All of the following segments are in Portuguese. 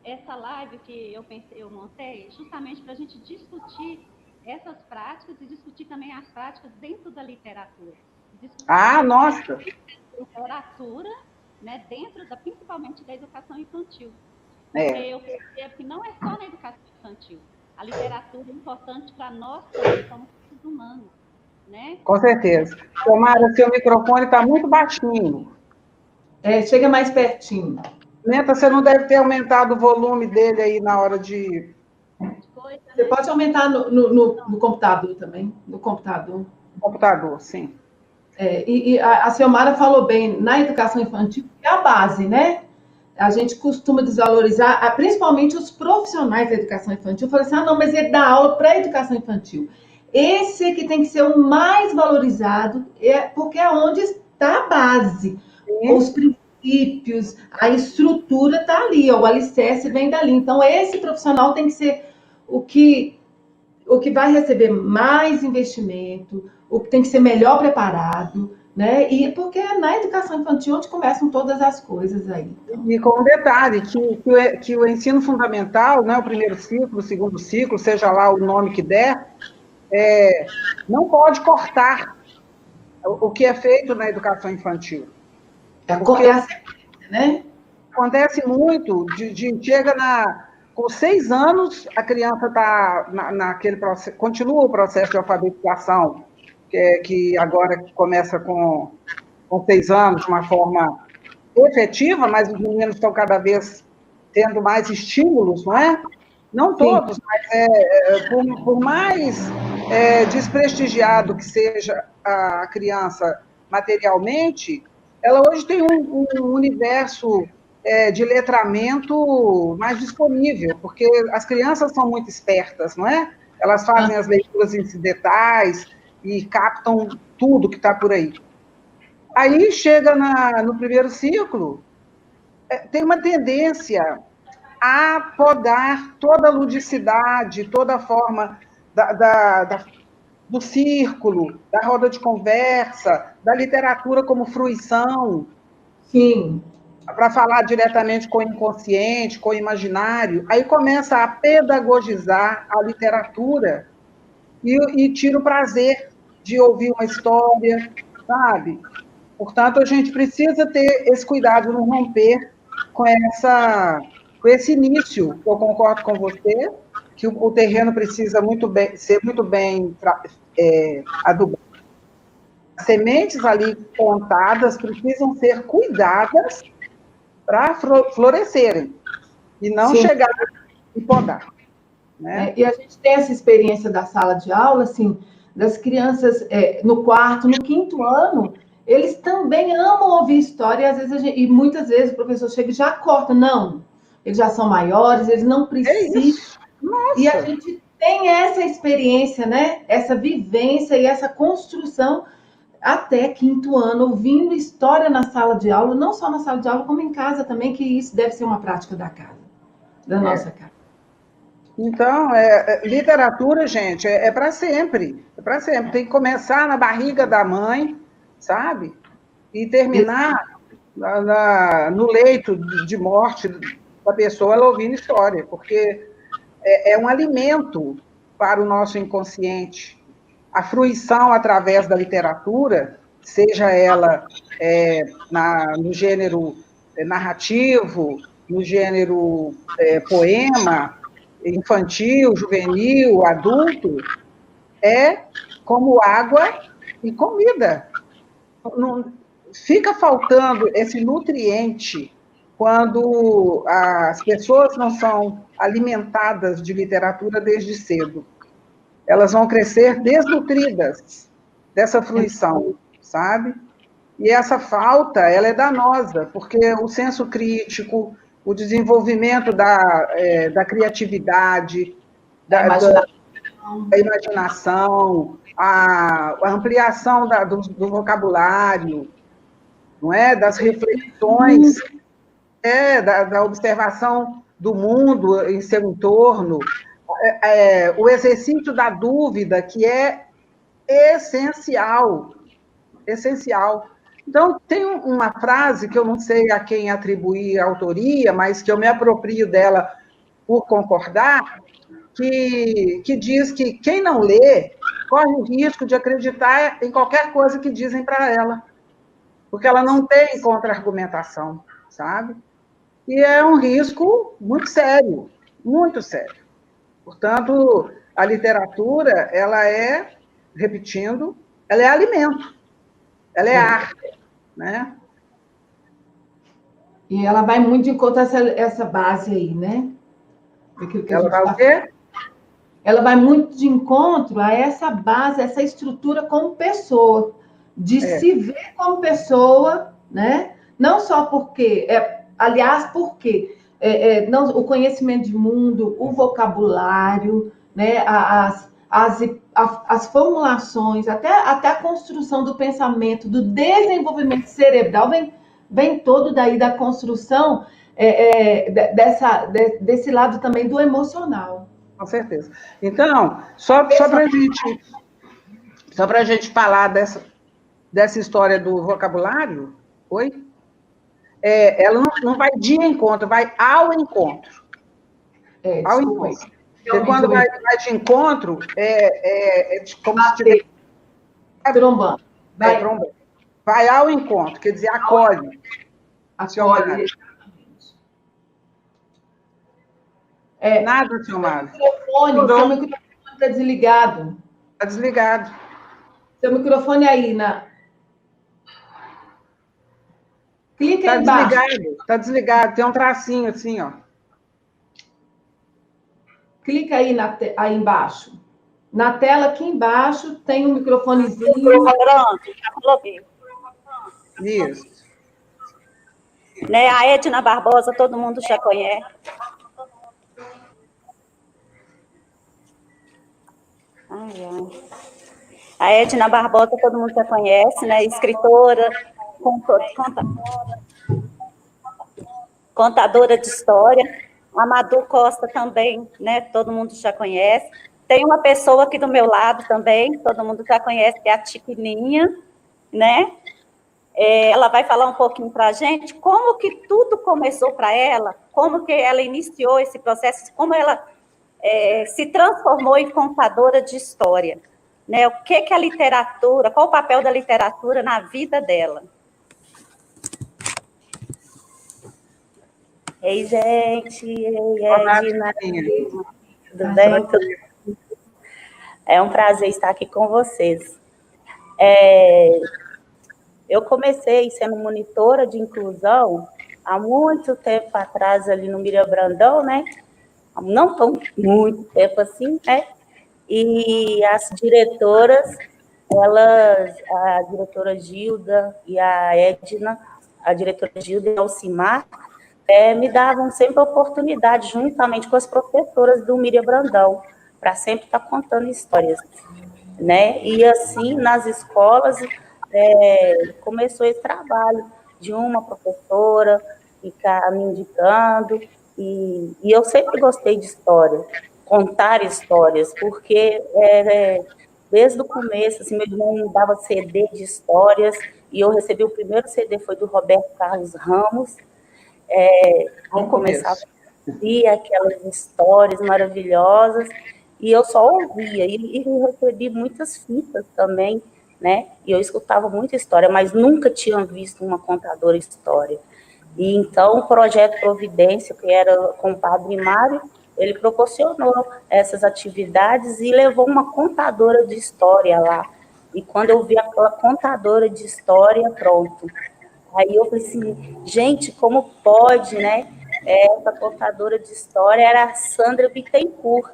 essa live que eu montei, justamente para a gente discutir essas práticas e discutir também as práticas dentro da literatura. Discutir Ah, sobre nossa! a literatura, né, principalmente da educação infantil. Porque É, eu percebo que não é só na educação infantil. A literatura é importante para nós também, como seres humanos, né? com certeza. Tomara, seu microfone está muito baixinho. Chega mais pertinho. Menta, você não deve ter aumentado o volume dele aí na hora de Coisa, Você né? pode aumentar no computador também, no computador. computador, sim. E a Ciomara falou bem, na educação infantil é a base, né? A gente costuma desvalorizar, principalmente os profissionais da educação infantil. Fala assim, não, mas ele dá aula para a educação infantil. Esse que tem que ser o mais valorizado, porque é onde está a base. Os Sim. princípios, a estrutura está ali, o alicerce vem dali. Então, esse profissional tem que ser o que vai receber mais investimento, o que tem que ser melhor preparado, né? E porque é na educação infantil onde começam todas as coisas aí. Então. E com um detalhe, que o ensino fundamental, né, o primeiro ciclo, o segundo ciclo, seja lá o nome que der, não pode cortar o que é feito na educação infantil. Porque É a sequência, né? acontece muito, chega com 6 anos, a criança está naquele processo, continua o processo de alfabetização, que agora começa com 6 anos, de uma forma efetiva, mas os meninos estão cada vez tendo mais estímulos, não é? Não Sim. todos, mas por mais desprestigiado que seja a criança materialmente, ela hoje tem um universo de letramento mais disponível, porque as crianças são muito espertas, não é? Elas fazem as leituras incidentais e captam tudo que está por aí. Aí chega no primeiro ciclo, tem uma tendência a podar toda a ludicidade, toda a forma do círculo, da roda de conversa, da literatura como fruição, Sim. para falar diretamente com o inconsciente, com o imaginário. Aí começa a pedagogizar a literatura e tira o prazer de ouvir uma história, sabe? Portanto, a gente precisa ter esse cuidado de não romper com esse início. Eu concordo com você, que o terreno precisa ser muito bem adubado. As sementes ali plantadas precisam ser cuidadas para florescerem, e não Sim. chegar e podar. Né? E a gente tem essa experiência da sala de aula, assim, das crianças no quarto, no quinto ano, eles também amam ouvir história, e às vezes e muitas vezes o professor chega e já corta, não, eles já são maiores, eles não É precisam. isso. E a Nossa! gente tem essa experiência, né? Essa vivência e essa construção até quinto ano, ouvindo história na sala de aula, não só na sala de aula, como em casa também, que isso deve ser uma prática da casa, da nossa casa. Então, literatura, gente, para sempre. É para sempre. Tem que começar na barriga da mãe, sabe? E terminar no leito de morte da pessoa, ela ouvindo história, porque é um alimento para o nosso inconsciente. A fruição através da literatura, seja ela no gênero narrativo, no gênero poema, infantil, juvenil, adulto, é como água e comida. Não, fica faltando esse nutriente quando as pessoas não são alimentadas de literatura desde cedo. Elas vão crescer desnutridas dessa fruição, sabe? E essa falta, ela é danosa, porque o senso crítico, o desenvolvimento da criatividade, da imaginação, a ampliação do vocabulário, não é? Das reflexões, da observação do mundo em seu entorno, o exercício da dúvida, que é essencial, essencial. Então, tem uma frase que eu não sei a quem atribuir a autoria, mas que eu me aproprio dela por concordar, que diz que quem não lê corre o risco de acreditar em qualquer coisa que dizem para ela, porque ela não tem contra-argumentação, sabe? E é um risco muito sério, muito sério. Portanto, a literatura, ela é, repetindo, ela é alimento, ela é arte, né? E ela vai muito de encontro a essa base aí, né? Daquilo que a Ela gente vai o está. quê? Ela vai muito de encontro a essa base, essa estrutura como pessoa, de se ver como pessoa, né? Não só porque, aliás, porque não, o conhecimento de mundo, o vocabulário, né? As formulações, até a construção do pensamento, do desenvolvimento cerebral, vem todo daí da construção desse lado também do emocional. Com certeza. Então, só para a gente falar dessa história do vocabulário, oi? Ela não vai de encontro, vai ao encontro. Ao Desculpa aí. encontro. Porque quando vai de encontro, como se tivesse... Trombando. Trombando. Vai ao encontro, quer dizer, acolhe. Acolhe. Nada, senhor Mário. Seu microfone está desligado. Está desligado. Seu microfone aí, clica aí embaixo. Está desligado. Tem um tracinho assim, ó. Clica aí, aí embaixo. Na tela aqui embaixo tem um microfonezinho. Isso. Né? A Edna Barbosa, todo mundo já conhece. A Edna Barbosa, todo mundo já conhece, né? Escritora, contadora de história. A Madu Costa também, né? Todo mundo já conhece. Tem uma pessoa aqui do meu lado também, todo mundo já conhece, que é a Tiquininha, né? Ela vai falar um pouquinho para a gente como que tudo começou para ela, como que ela iniciou esse processo, como ela se transformou em contadora de história, né? O que a literatura, qual o papel da literatura na vida dela. Ei, gente, Edna, tudo bem? É um prazer estar aqui com vocês. Eu comecei sendo monitora de inclusão há muito tempo atrás, ali no Miriam Brandão, né? Não tão muito tempo assim, né? E as diretoras, a diretora Gilda e a Edna, a diretora Gilda e a Alcimar, me davam sempre a oportunidade, juntamente com as professoras do Miriam Brandão, para sempre estar contando histórias, né? E assim, nas escolas, começou esse trabalho de uma professora ficar me indicando, e eu sempre gostei de história, contar histórias, porque desde o começo, assim, meu irmão me dava CD de histórias, e eu recebi o primeiro CD, foi do Roberto Carlos Ramos, Vamos começar a ouvir aquelas histórias maravilhosas, e eu só ouvia, e recebi muitas fitas também, né? E eu escutava muita história, mas nunca tinha visto uma contadora de história. E então o projeto Providência, que era com o Padre Mário, ele proporcionou essas atividades e levou uma contadora de história lá. E quando eu vi aquela contadora de história, pronto. Aí eu falei assim, gente, como pode, né? Essa contadora de história era a Sandra Bittencourt.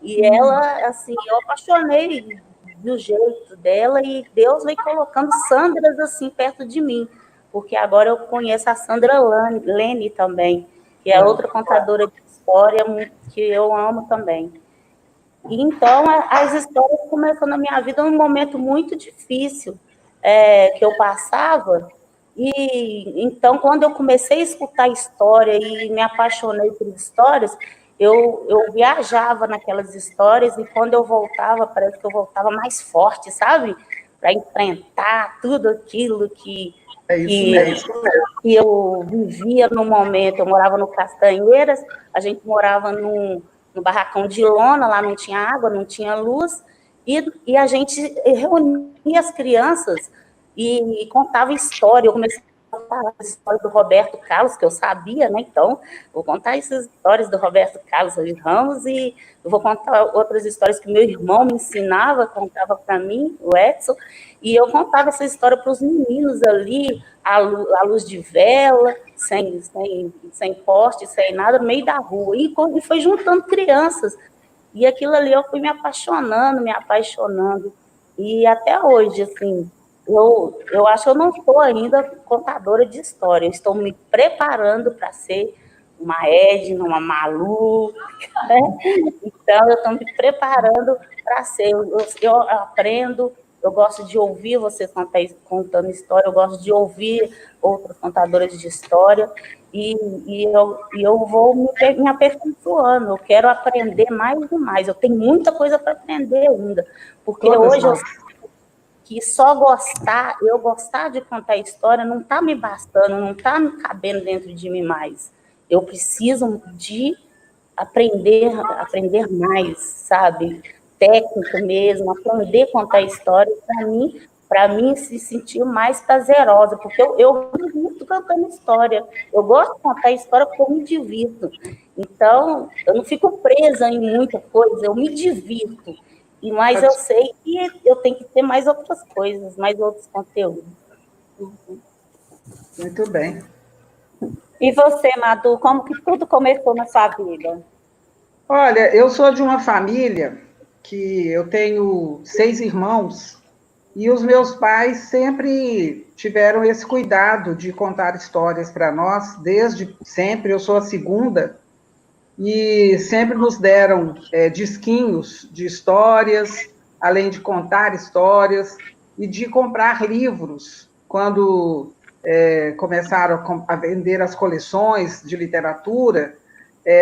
E ela, assim, eu apaixonei do jeito dela e Deus vem colocando Sandras, assim, perto de mim. Porque agora eu conheço a Sandra Lene também, que é outra contadora de história que eu amo também. E então, as histórias começaram na minha vida num momento muito difícil que eu passava. E então, quando eu comecei a escutar história e me apaixonei por histórias, eu viajava naquelas histórias e quando eu voltava, parece que eu voltava mais forte, sabe? para enfrentar tudo aquilo que eu vivia no momento. Eu morava no Castanheiras, a gente morava no barracão de lona, lá não tinha água, não tinha luz, e a gente reunia as crianças e contava história. Eu comecei a contar as histórias do Roberto Carlos, que eu sabia, né? Então, vou contar essas histórias do Roberto Carlos Ramos e eu vou contar outras histórias que meu irmão me ensinava, contava para mim, o Edson, e eu contava essa história para os meninos ali, à luz de vela, sem poste, sem nada, no meio da rua. E foi juntando crianças. E aquilo ali eu fui me apaixonando. E até hoje, assim, eu acho que eu não sou ainda contadora de história. Eu estou me preparando para ser uma Edna, uma Malu, né? Então, eu estou me preparando para ser. Eu aprendo, eu gosto de ouvir você contando história, eu gosto de ouvir outras contadoras de história, e eu vou me aperfeiçoando, eu quero aprender mais e mais, eu tenho muita coisa para aprender ainda, porque hoje eu sei que só eu gostar de contar história não está me bastando, não está me cabendo dentro de mim mais. Eu preciso de aprender mais, sabe? Técnica mesmo, aprender a contar histórias para mim se sentir mais prazerosa, porque eu me divirto contando história. Eu gosto de contar história porque eu me divirto. Então, eu não fico presa em muita coisa, eu me divirto. Mas eu sei que eu tenho que ter mais outras coisas, mais outros conteúdos. Muito bem. E você, Madu, como que tudo começou na sua vida? Olha, eu sou de uma família que eu tenho 6 irmãos e os meus pais sempre tiveram esse cuidado de contar histórias para nós, desde sempre. Eu sou a segunda e sempre nos deram disquinhos de histórias, além de contar histórias e de comprar livros. Quando começaram a vender as coleções de literatura,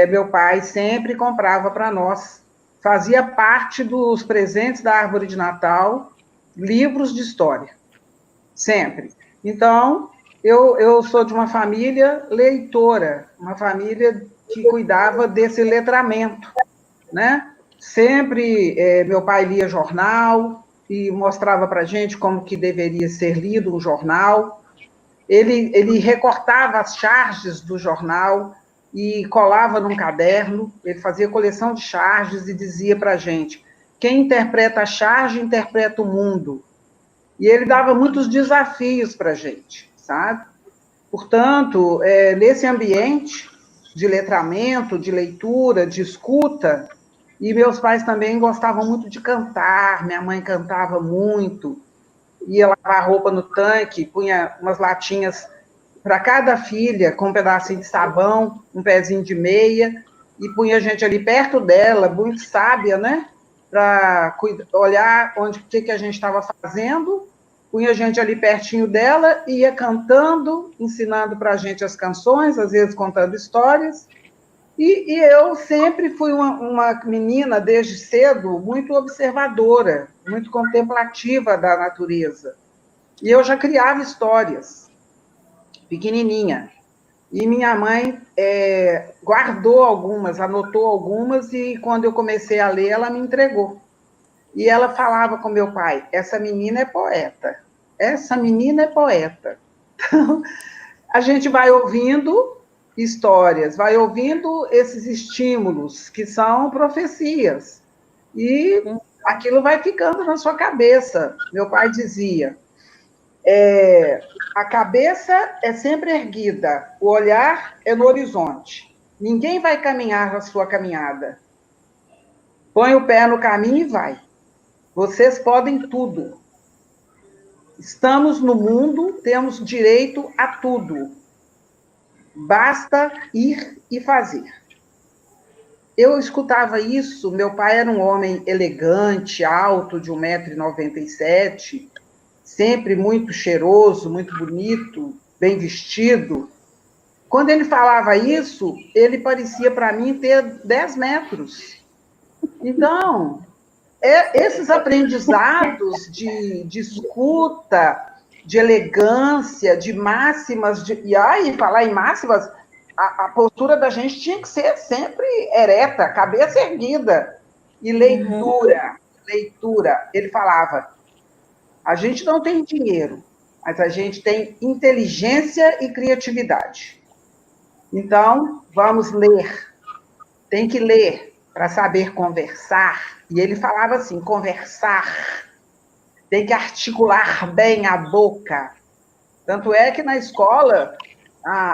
meu pai sempre comprava para nós. Fazia parte dos presentes da árvore de Natal, livros de história, sempre. Então, eu sou de uma família leitora, uma família que cuidava desse letramento, né? Sempre meu pai lia jornal e mostrava para a gente como que deveria ser lido um jornal. Ele recortava as charges do jornal e colava num caderno, ele fazia coleção de charges e dizia para a gente: quem interpreta a charge, interpreta o mundo. E ele dava muitos desafios para a gente, sabe? Portanto, nesse ambiente de letramento, de leitura, de escuta, e meus pais também gostavam muito de cantar, minha mãe cantava muito, ia lavar roupa no tanque, punha umas latinhas para cada filha, com um pedacinho de sabão, um pezinho de meia, e punha a gente ali perto dela, muito sábia, né? Para olhar o que a gente estava fazendo, punha a gente ali pertinho dela, e ia cantando, ensinando para a gente as canções, às vezes contando histórias. E eu sempre fui uma menina, desde cedo, muito observadora, muito contemplativa da natureza. E eu já criava histórias, pequenininha. E minha mãe guardou algumas, anotou algumas, e quando eu comecei a ler, ela me entregou. E ela falava com meu pai: essa menina é poeta, essa menina é poeta. Então, a gente vai ouvindo histórias, vai ouvindo esses estímulos, que são profecias, e aquilo vai ficando na sua cabeça. Meu pai dizia: a cabeça é sempre erguida, o olhar é no horizonte. Ninguém vai caminhar a sua caminhada. Põe o pé no caminho e vai. Vocês podem tudo. Estamos no mundo, temos direito a tudo. Basta ir e fazer. Eu escutava isso, meu pai era um homem elegante, alto, de 1,97 m, sempre muito cheiroso, muito bonito, bem vestido. Quando ele falava isso, ele parecia para mim ter 10 metros. Então, esses aprendizados de escuta, de elegância, de máximas, e aí, falar em máximas, a postura da gente tinha que ser sempre ereta, cabeça erguida. E leitura, leitura. Ele falava, a gente não tem dinheiro, mas a gente tem inteligência e criatividade. Então, vamos ler. Tem que ler para saber conversar. E ele falava assim, conversar. Tem que articular bem a boca. Tanto é que na escola,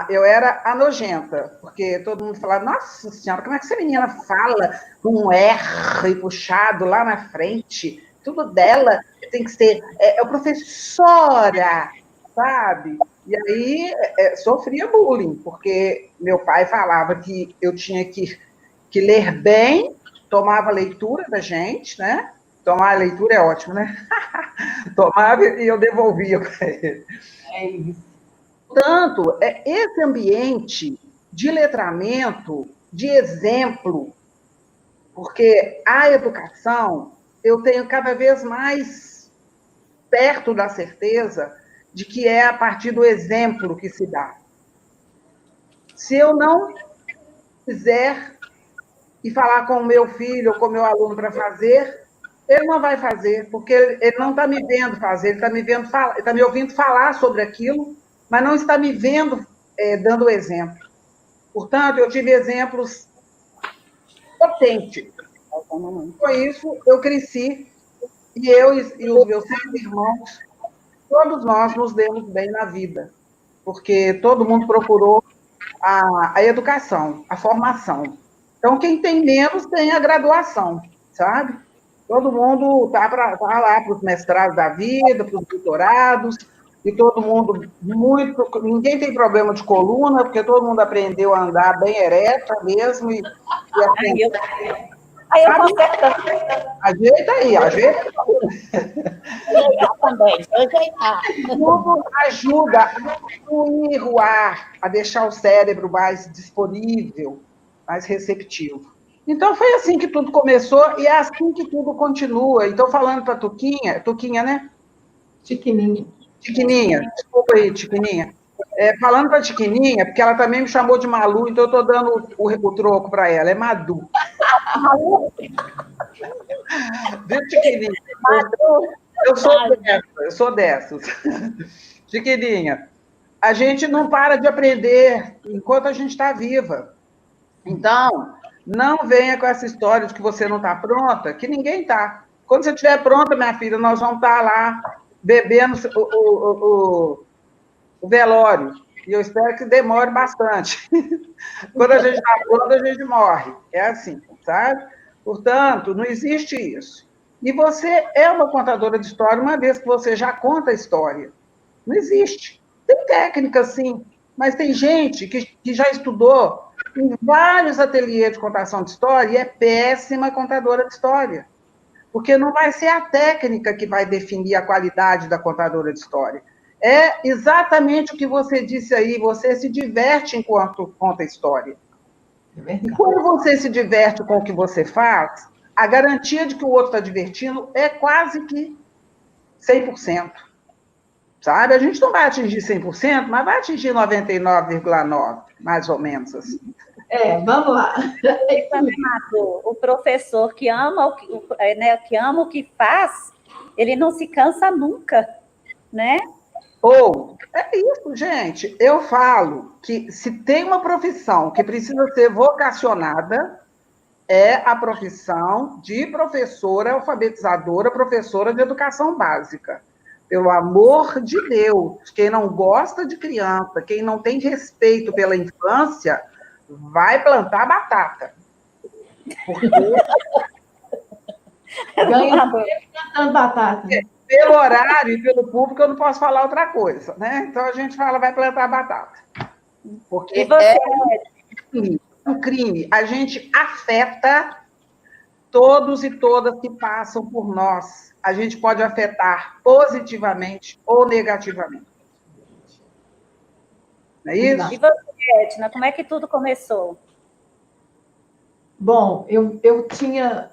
eu era a nojenta, porque todo mundo falava, nossa senhora, como é que essa menina fala com um R puxado lá na frente? Tudo dela tem que ser, professora, sabe? E aí sofria bullying, porque meu pai falava que eu tinha que ler bem, tomava leitura da gente, né? Tomar a leitura é ótimo, né? Tomava e eu devolvia para ele. É isso. Portanto, esse ambiente de letramento, de exemplo, porque a educação, eu tenho cada vez mais perto da certeza de que é a partir do exemplo que se dá. Se eu não fizer e falar com o meu filho ou com o meu aluno para fazer, ele não vai fazer, porque ele não está me vendo fazer, ele está me vendo falar, ele está me ouvindo falar sobre aquilo, mas não está me vendo dando exemplo. Portanto, eu tive exemplos potentes. Com isso, eu cresci, e eu e os meus 6 irmãos, todos nós nos demos bem na vida, porque todo mundo procurou a educação, a formação. Então, quem tem menos tem a graduação, sabe? Todo mundo tá lá para os mestrados da vida, para os doutorados, e todo mundo muito. Ninguém tem problema de coluna, porque todo mundo aprendeu a andar bem ereta mesmo. Aí eu conserto. Ajeita aí, ajeita. Ajeitar também, ajeitar. Tudo ajuda a fluir o ar, a deixar o cérebro mais disponível, mais receptivo. Então, foi assim que tudo começou e é assim que tudo continua. Então, falando para Tuquinha, né? Tiquininha, desculpa aí, Tiquininha. Falando para Tiquininha, porque ela também me chamou de Malu, então eu estou dando o troco para ela, é Madu. Viu, Tiquininha? Madu. Eu sou dessas. Tiquininha, a gente não para de aprender enquanto a gente está viva. Então, não venha com essa história de que você não está pronta, que ninguém está. Quando você estiver pronta, minha filha, nós vamos estar lá bebendo o velório. E eu espero que demore bastante. Quando a gente está pronta, a gente morre. É assim, sabe? Portanto, não existe isso. E você é uma contadora de história uma vez que você já conta a história. Não existe. Tem técnica, sim, mas tem gente que já estudou em vários ateliês de contação de história e é péssima contadora de história. Porque não vai ser a técnica que vai definir a qualidade da contadora de história. É exatamente o que você disse aí, você se diverte enquanto conta a história. E quando você se diverte com o que você faz, a garantia de que o outro está divertindo é quase que 100%. Sabe? A gente não vai atingir 100%, mas vai atingir 99,9%, mais ou menos assim. Vamos lá. O professor que ama que ama o que faz, ele não se cansa nunca, né? É isso, gente. Eu falo que se tem uma profissão que precisa ser vocacionada, é a profissão de professora alfabetizadora, professora de educação básica. Pelo amor de Deus, quem não gosta de criança, quem não tem respeito pela infância, vai plantar batata. Porque... Ganha plantando batata. Pelo horário e pelo público, eu não posso falar outra coisa, né? Então, a gente fala, vai plantar batata. Porque é um crime. A gente afeta todos e todas que passam por nós. A gente pode afetar positivamente ou negativamente. Não é isso? E você, Edna, como é que tudo começou? Bom, eu tinha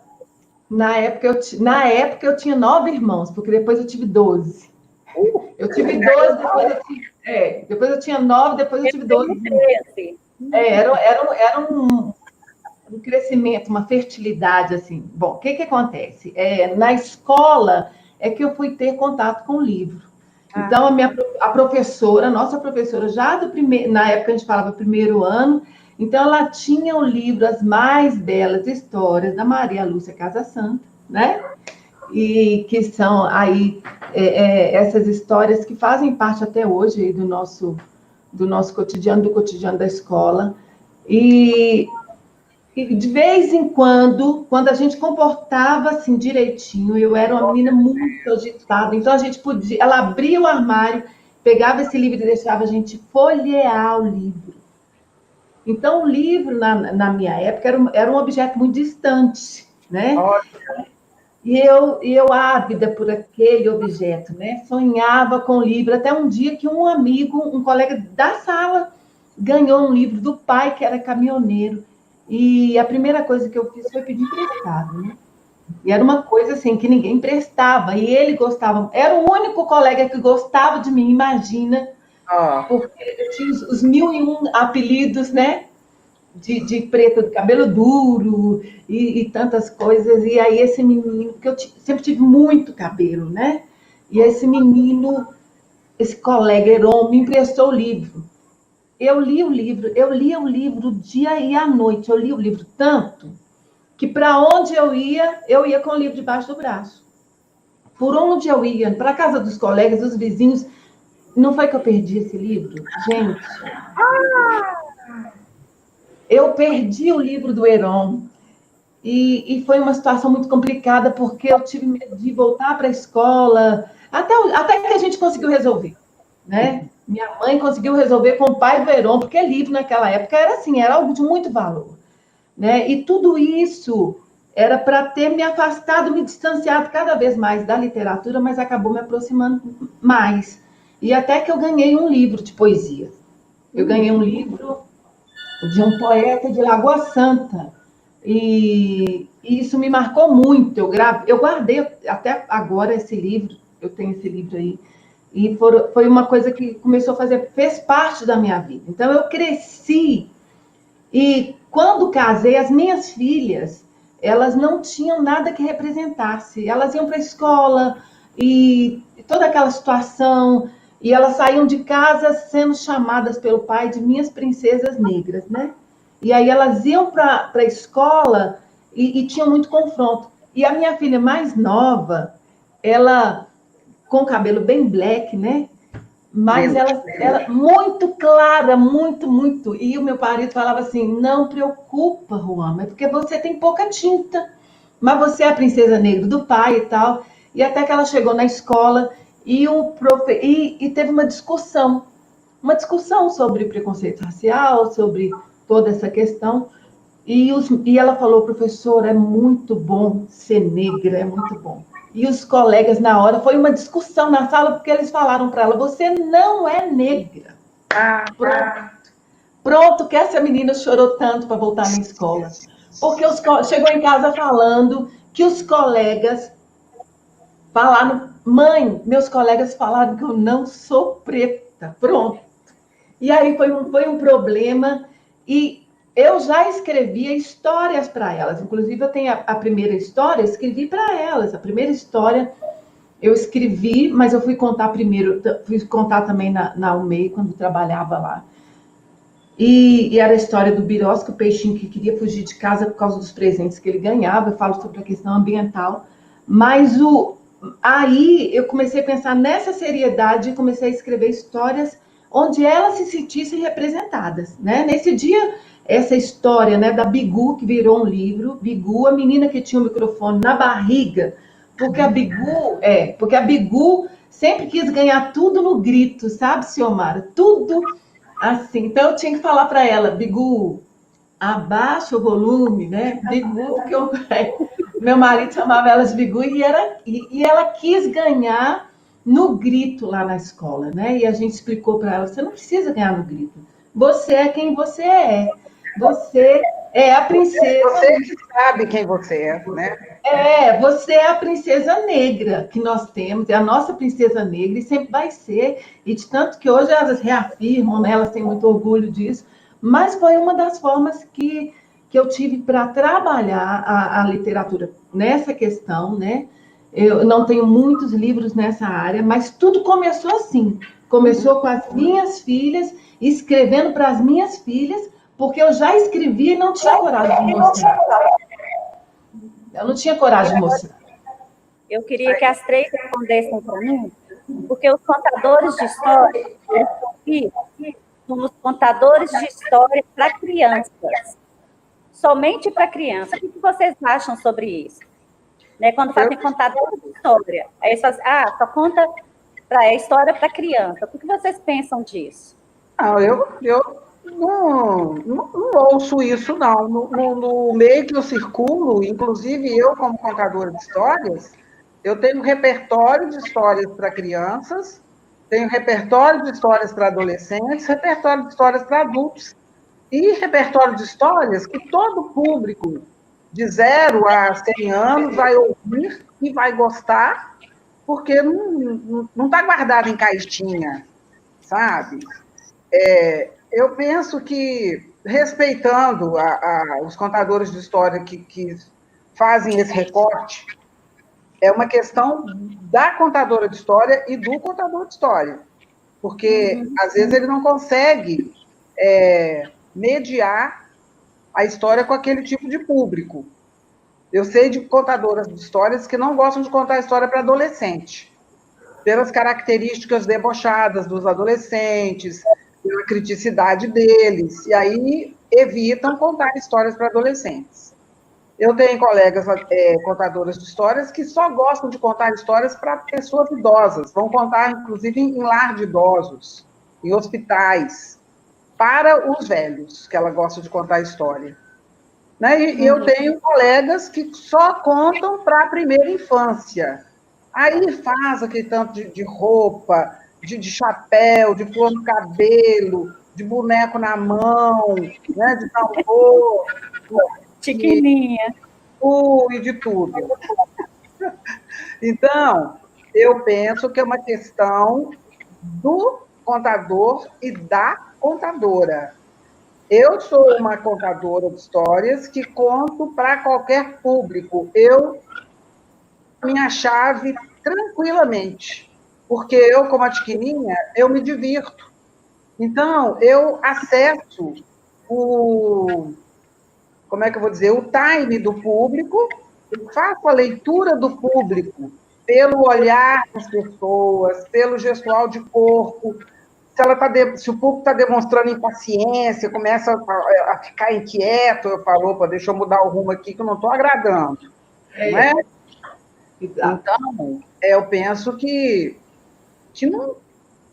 Na época eu tinha 9 irmãos, porque depois eu tive 12. Eu tive 12, depois eu tinha 9, depois eu tive 12. Era um crescimento, uma fertilidade, assim. Bom, o que acontece? Na escola é que eu fui ter contato com o livro. Então, a professora, nossa professora, já na época a gente falava primeiro ano, então ela tinha o livro As Mais Belas Histórias, da Maria Lúcia Casa Santa, né? E que são aí essas histórias que fazem parte até hoje do nosso cotidiano, do cotidiano da escola. E de vez em quando a gente comportava assim direitinho, eu era uma menina muito agitada, então a gente podia, ela abria o armário, pegava esse livro e deixava a gente folhear o livro. Então o livro, na minha época, era um objeto muito distante, né? E eu ávida por aquele objeto, né? Sonhava com o livro, até um dia que um amigo, um colega da sala, ganhou um livro do pai, que era caminhoneiro. E a primeira coisa que eu fiz foi pedir emprestado, né? E era uma coisa assim que ninguém emprestava. E ele gostava, era o único colega que gostava de mim, imagina, porque eu tinha os 1001 apelidos, né? De preto, de cabelo duro e tantas coisas. E aí esse menino, porque eu sempre tive muito cabelo, né? E esse menino, esse colega Heron, me emprestou o livro. Eu lia o livro dia e à noite. Eu lia o livro tanto que para onde eu ia com o livro debaixo do braço. Por onde eu ia, para a casa dos colegas, dos vizinhos. Não foi que eu perdi esse livro? Gente, eu perdi o livro do Heron. E foi uma situação muito complicada, porque eu tive medo de voltar para a escola, até que a gente conseguiu resolver, né? Minha mãe conseguiu resolver com o pai do Heron, porque livro naquela época era assim, era algo de muito valor, né? E tudo isso era para ter me afastado, me distanciado cada vez mais da literatura, mas acabou me aproximando mais. E até que eu ganhei um livro de poesia. Eu ganhei um livro de um poeta de Lagoa Santa. E isso me marcou muito. Eu guardei até agora esse livro, eu tenho esse livro aí. E foi uma coisa que fez parte da minha vida. Então, eu cresci. E quando casei, as minhas filhas, elas não tinham nada que representasse. Elas iam para a escola e toda aquela situação. E elas saíam de casa sendo chamadas pelo pai de minhas princesas negras, né? E aí elas iam para a escola e tinham muito confronto. E a minha filha mais nova, ela com o cabelo bem black, né? Mas ela muito clara, muito, muito. E o meu marido falava assim, não preocupa, Ruama, porque você tem pouca tinta. Mas você é a princesa negra do pai e tal. E até que ela chegou na escola e teve uma discussão sobre preconceito racial, sobre toda essa questão. E ela falou, professor, é muito bom ser negra, é muito bom. E os colegas, na hora, foi uma discussão na sala, porque eles falaram para ela, você não é negra. Pronto, que essa menina chorou tanto para voltar na escola. Porque chegou em casa falando que os colegas falaram, mãe, meus colegas falaram que eu não sou preta. Pronto. E aí foi um problema, e eu já escrevia histórias para elas. Inclusive, eu tenho a primeira história, escrevi para elas. A primeira história eu escrevi, mas eu fui contar também na UMEI, quando trabalhava lá. E era a história do Birosca, o peixinho que queria fugir de casa por causa dos presentes que ele ganhava. Eu falo sobre a questão ambiental. Mas aí eu comecei a pensar nessa seriedade e comecei a escrever histórias onde elas se sentissem representadas, né? Nesse dia, essa história, né, da Bigu, que virou um livro, Bigu, a menina que tinha o microfone na barriga, porque a Bigu sempre quis ganhar tudo no grito, sabe, Ciomara? Tudo assim. Então eu tinha que falar para ela, Bigu, abaixa o volume, né? Bigu, porque meu marido chamava ela de Bigu e ela quis ganhar no grito lá na escola, né? E a gente explicou para ela, você não precisa ganhar no grito. Você é quem você é. Você é a princesa. Você que sabe quem você é, né? Você é a princesa negra que nós temos, é a nossa princesa negra e sempre vai ser. E de tanto que hoje elas reafirmam, né, elas têm muito orgulho disso, mas foi uma das formas que eu tive para trabalhar a literatura nessa questão, né? Eu não tenho muitos livros nessa área, mas tudo começou assim. Começou com as minhas filhas, escrevendo para as minhas filhas, porque eu já escrevia e não tinha coragem de mostrar. Eu não tinha coragem de mostrar. Eu queria que as três respondessem para mim, porque os contadores de história, eles são os contadores de história para crianças, somente para crianças. O que vocês acham sobre isso? Né, quando fazem contadores de história, aí eles fazem, só conta a história para criança. O que vocês pensam disso? Não, eu não ouço isso, não. No meio que eu circulo, inclusive eu, como contadora de histórias, eu tenho um repertório de histórias para crianças, tenho repertório de histórias para adolescentes, repertório de histórias para adultos, e repertório de histórias que todo público de 0 a 100 anos vai ouvir e vai gostar, porque não está guardado em caixinha, sabe? Eu penso que, respeitando os contadores de história que fazem esse recorte, é uma questão da contadora de história e do contador de história, porque, às vezes, ele não consegue mediar a história com aquele tipo de público. Eu sei de contadoras de histórias que não gostam de contar história para adolescente, pelas características debochadas dos adolescentes, pela criticidade deles, e aí evitam contar histórias para adolescentes. Eu tenho colegas contadoras de histórias que só gostam de contar histórias para pessoas idosas, vão contar, inclusive, em lar de idosos, em hospitais, para os velhos, que ela gosta de contar história. Né? E eu tenho colegas que só contam para a primeira infância. Aí faz aquele tanto de roupa, de chapéu, de flor no cabelo, de boneco na mão, né? De tambor, Chiquininha. E de tudo. Então, eu penso que é uma questão do contador e da contadora. Eu sou uma contadora de histórias que conto para qualquer público. Minha chave tranquilamente, porque eu, como a Tiquininha, eu me divirto. Então, eu acesso como é que eu vou dizer, o time do público, eu faço a leitura do público pelo olhar das pessoas, pelo gestual de corpo, se o público está demonstrando impaciência, começa a ficar inquieto, eu falo, opa, deixa eu mudar o rumo aqui que eu não estou agradando. Não é? Então, eu penso que não,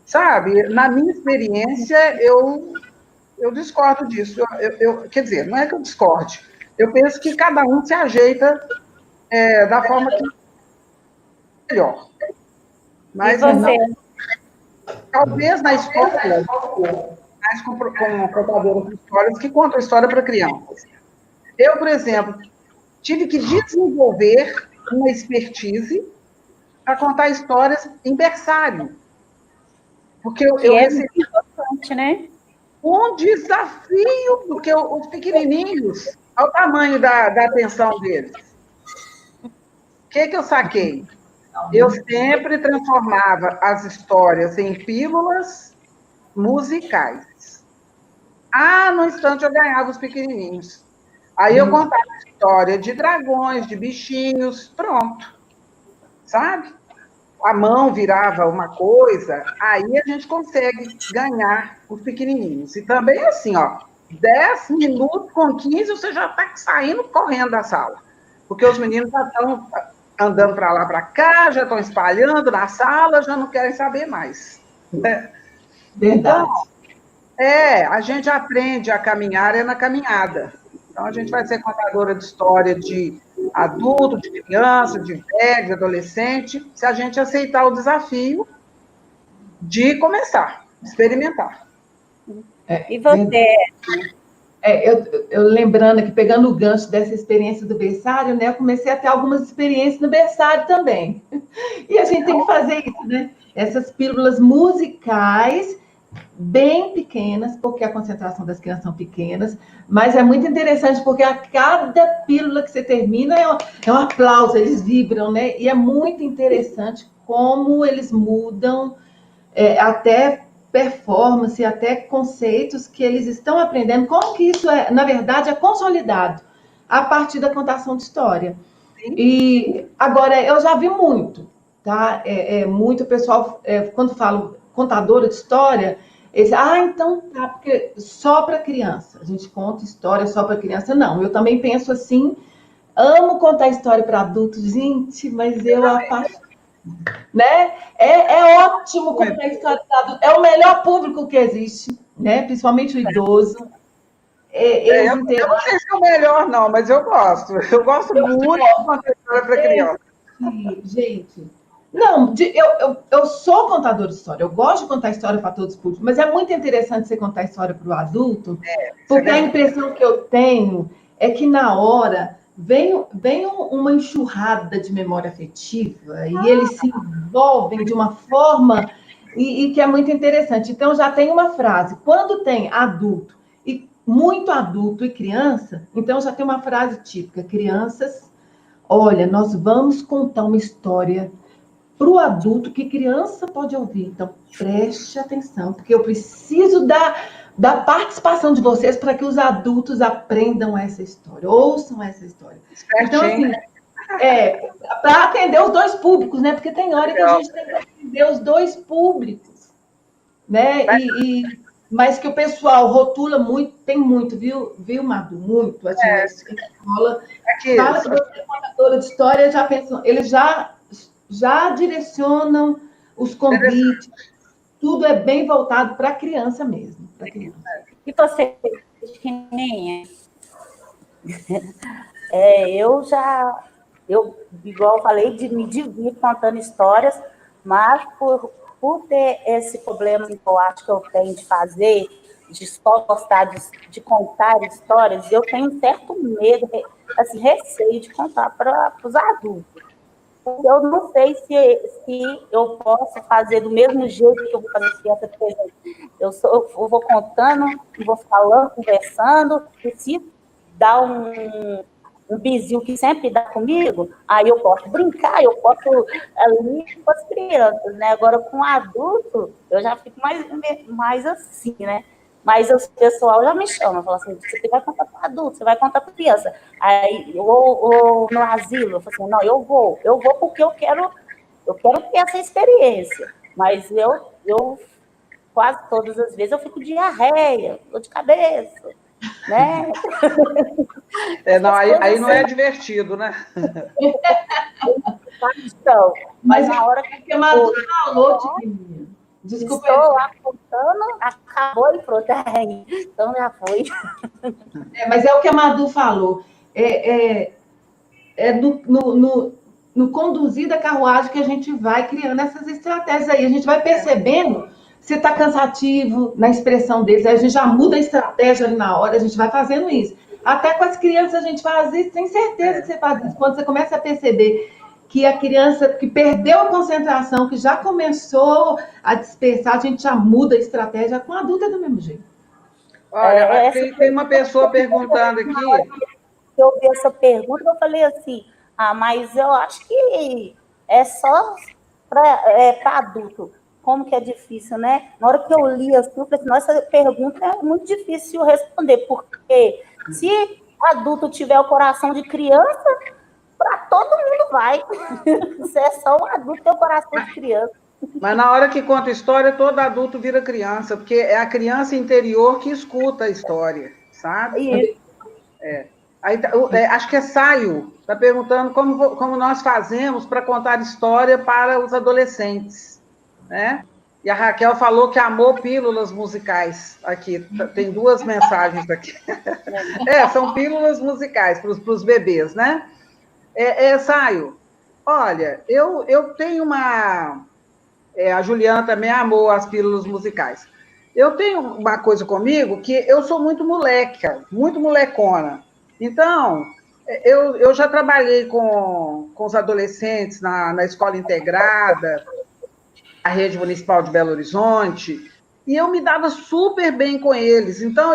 sabe, na minha experiência, eu discordo disso. Quer dizer, não é que eu discorde, eu penso que cada um se ajeita da forma que é melhor. Mas, e você? Talvez na escola, mais com contadores de histórias que contam história para crianças. Eu, por exemplo, tive que desenvolver uma expertise para contar histórias em berçário. Porque eu recebi importante, né? um desafio, porque os pequenininhos, ao tamanho da atenção deles. O que eu saquei? Eu sempre transformava as histórias em pílulas musicais. No instante eu ganhava os pequenininhos. Aí eu contava a história de dragões, de bichinhos, pronto. Sabe? A mão virava uma coisa, aí a gente consegue ganhar os pequenininhos. E também assim, 10 minutos com 15, você já está saindo correndo da sala. Porque os meninos já estão andando para lá, para cá, já estão espalhando na sala, já não querem saber mais. Verdade. Então, a gente aprende a caminhar na caminhada. Então, a gente vai ser contadora de história de adulto, de criança, de velho, de adolescente, se a gente aceitar o desafio de começar, experimentar. E você? Eu lembrando aqui, pegando o gancho dessa experiência do berçário, né? Eu comecei a ter algumas experiências no berçário também. E a gente tem que fazer isso, né? Essas pílulas musicais bem pequenas, porque a concentração das crianças são pequenas, mas é muito interessante, porque a cada pílula que você termina é um aplauso, eles vibram, né? E é muito interessante como eles mudam até performance, até conceitos que eles estão aprendendo, como que isso na verdade, é consolidado a partir da contação de história. Sim. E agora, eu já vi muito, tá? Muito pessoal, quando falo contadora de história, eles, então tá, porque só para criança, a gente conta história só para criança. Não, eu também penso assim, amo contar história para adultos, gente, mas eu né? É ótimo contar história para adultos, é o melhor público que existe, né? Principalmente o idoso. Eu não sei se é o melhor, não, mas eu gosto. Eu gosto muito de contar história para criança. Gente, não, eu sou contadora de história, eu gosto de contar história para todos os públicos, mas é muito interessante você contar história para o adulto, porque a impressão que eu tenho é que na hora vem uma enxurrada de memória afetiva e eles se envolvem de uma forma e que é muito interessante. Então, já tem uma frase, quando tem adulto, e muito adulto e criança, então já tem uma frase típica, crianças, olha, nós vamos contar uma história para o adulto que criança pode ouvir. Então, preste atenção, porque eu preciso da participação de vocês para que os adultos aprendam essa história, ouçam essa história. Então, assim, para atender os dois públicos, né? Porque tem hora que a gente tem que atender os dois públicos, né? Mas que o pessoal rotula muito, tem muito, viu, Madu? Muito, assim, na escola. Fala que você é contadora de história, já pensam, eles já direcionam os convites, tudo é bem voltado para a criança mesmo. Pra criança. E você, Chiquinha? Igual eu falei, me divido contando histórias, mas por ter esse problema que eu acho que eu tenho de fazer, de só gostar de contar histórias, eu tenho um certo medo, assim, receio de contar para os adultos. Eu não sei se eu posso fazer do mesmo jeito que eu vou fazer criança, por exemplo. Eu vou contando, vou falando, conversando, e se dá um bizinho que sempre dá comigo, aí eu posso brincar, eu posso ali com as crianças, né? Agora, com adulto, eu já fico mais assim, né? Mas o pessoal já me chama, fala assim, você vai contar para adulto, você vai contar para criança. Aí, ou no asilo, eu falo assim, não, eu vou porque eu quero ter essa experiência. Mas eu quase todas as vezes eu fico de diarreia, dor de cabeça, né? Não, aí não é divertido, né? Então, mas na hora que a Madu falou, Tiquinha. Desculpa, estou lá contando, acabou e pronto. Então já foi. Mas é o que a Madu falou. No conduzir da carruagem que a gente vai criando essas estratégias aí. A gente vai percebendo se está cansativo na expressão deles. Aí a gente já muda a estratégia ali na hora, a gente vai fazendo isso. Até com as crianças a gente faz isso, tem certeza que você faz isso. Quando você começa a perceber que a criança que perdeu a concentração, que já começou a dispersar, a gente já muda a estratégia. Com a adulta é do mesmo jeito. Olha, tem uma pessoa perguntando aqui. Eu ouvi essa pergunta, eu falei assim, mas eu acho que é só para adulto. Como que é difícil, né? Na hora que eu li assim, eu falei assim, nossa, essa pergunta é muito difícil responder, porque se adulto tiver o coração de criança, para todo mundo vai. Se é só um adulto ter o coração de criança. Mas na hora que conta história, todo adulto vira criança, porque é a criança interior que escuta a história, sabe? Acho que é Saio, está perguntando como nós fazemos para contar história para os adolescentes, né? E a Raquel falou que amou pílulas musicais aqui. Tem duas mensagens aqui. São pílulas musicais para os bebês, né? Saio, olha, eu tenho uma... a Juliana também amou as pílulas musicais. Eu tenho uma coisa comigo que eu sou muito moleca, muito molecona. Então, eu já trabalhei com os adolescentes na escola integrada, a rede municipal de Belo Horizonte, e eu me dava super bem com eles. Então,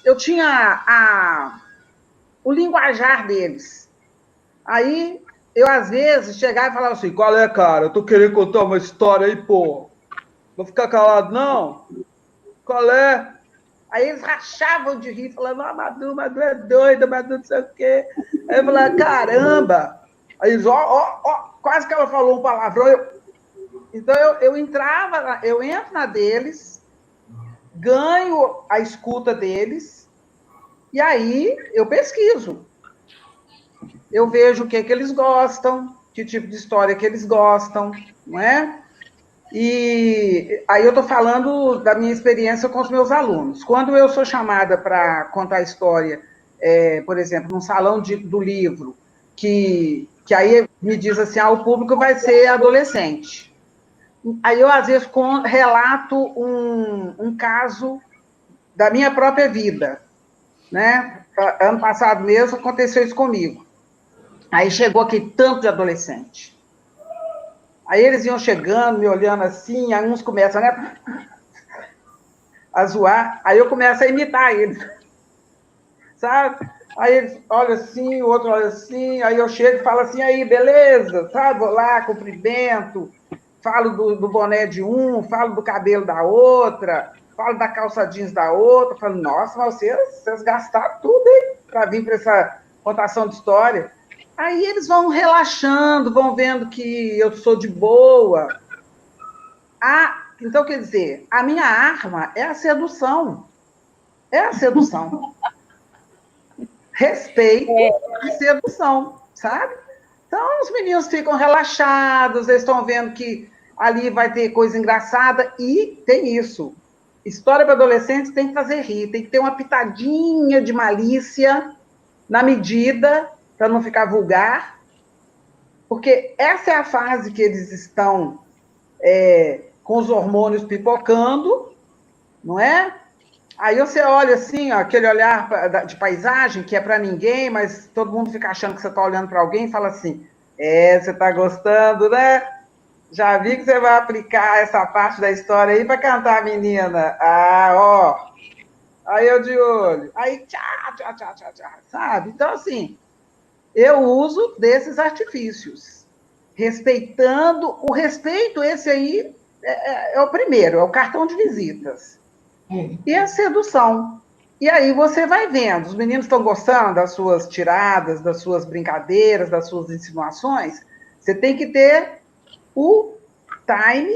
eu tinha o linguajar deles. Aí, eu, às vezes, chegava e falava assim, qual é, cara? Eu tô querendo contar uma história aí, pô. Vou ficar calado, não? Qual é? Aí eles rachavam de rir, falando, Madu é doida, Madu não sei o quê. Aí eu falava, caramba! Aí eles, quase que ela falou um palavrão. Então eu entrava, eu entro na deles, ganho a escuta deles, e aí eu pesquiso. Eu vejo o que eles gostam, que tipo de história que eles gostam, não é? E aí eu estou falando da minha experiência com os meus alunos. Quando eu sou chamada para contar história, por exemplo, num salão do livro, que aí me diz assim, o público vai ser adolescente. Aí eu, às vezes, relato um caso da minha própria vida, né? Ano passado mesmo aconteceu isso comigo. Aí chegou aquele tanto de adolescente. Aí eles iam chegando, me olhando assim, aí uns começam, né, a zoar, aí eu começo a imitar eles, sabe? Aí eles olham assim, o outro olha assim, aí eu chego e falo assim, aí, beleza, sabe? Vou lá, cumprimento, falo do boné de um, falo do cabelo da outra, falo da calça jeans da outra, falo, nossa, mas vocês gastaram tudo, hein, para vir para essa contação de história. Aí eles vão relaxando, vão vendo que eu sou de boa. Então, quer dizer, a minha arma é a sedução. É a sedução. Respeito e sedução, sabe? Então, os meninos ficam relaxados, eles estão vendo que ali vai ter coisa engraçada, e tem isso. História para adolescentes tem que fazer rir, tem que ter uma pitadinha de malícia na medida, para não ficar vulgar, porque essa é a fase que eles estão com os hormônios pipocando, não é? Aí você olha assim, ó, aquele olhar de paisagem, que é para ninguém, mas todo mundo fica achando que você está olhando para alguém e fala assim, você está gostando, né? Já vi que você vai aplicar essa parte da história aí para cantar, menina. Ó. Aí eu de olho. Aí, tchá, sabe? Então, assim, eu uso desses artifícios, respeitando, o respeito esse aí é o primeiro, é o cartão de visitas. E a sedução. E aí você vai vendo, os meninos estão gostando das suas tiradas, das suas brincadeiras, das suas insinuações, você tem que ter o time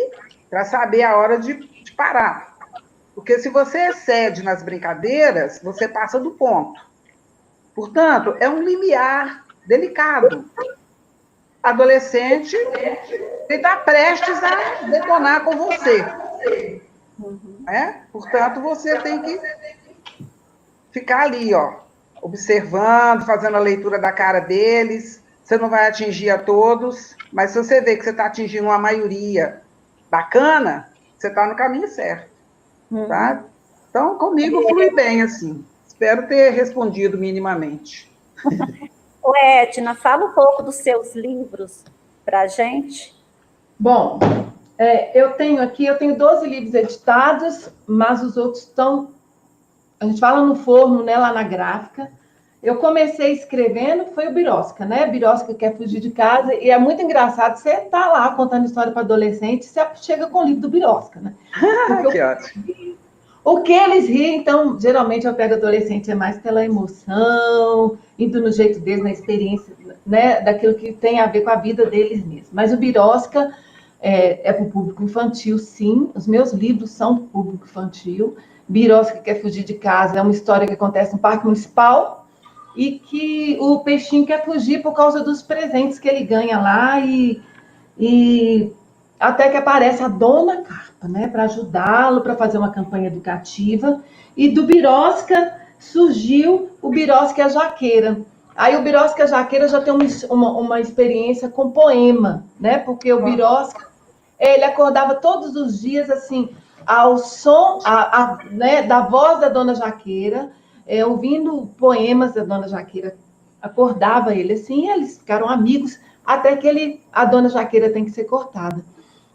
para saber a hora de parar. Porque se você excede nas brincadeiras, você passa do ponto. Portanto, é um limiar delicado. Adolescente, ele está prestes a detonar com você. Portanto, você tem que ficar ali, ó, observando, fazendo a leitura da cara deles. Você não vai atingir a todos, mas se você vê que você está atingindo uma maioria bacana, você está no caminho certo. Tá? Então, comigo flui bem, assim. Espero ter respondido minimamente. Ô, Edna, fala um pouco dos seus livros para a gente. Bom, eu tenho 12 livros editados, mas os outros estão, a gente fala no forno, né, lá na gráfica. Eu comecei escrevendo, foi o Birosca, né? Birosca quer fugir de casa, e é muito engraçado, você tá lá contando história para adolescente, você chega com o livro do Birosca, né? Que ótimo. O que eles riem, então, geralmente eu pego adolescente, é mais pela emoção, indo no jeito deles, na experiência, né, daquilo que tem a ver com a vida deles mesmo. Mas o Birosca é para o público infantil, sim. Os meus livros são para o público infantil. Birosca quer fugir de casa é uma história que acontece no Parque Municipal e que o peixinho quer fugir por causa dos presentes que ele ganha lá e até que aparece a Dona Carpa, né, para ajudá-lo, para fazer uma campanha educativa. E do Birosca surgiu o Birosca e a Jaqueira. Aí o Birosca e a Jaqueira já tem uma experiência com poema, né? Porque o Birosca, ele acordava todos os dias assim, ao som né, da voz da Dona Jaqueira, ouvindo poemas da Dona Jaqueira, acordava ele assim, e eles ficaram amigos, até que a Dona Jaqueira tem que ser cortada.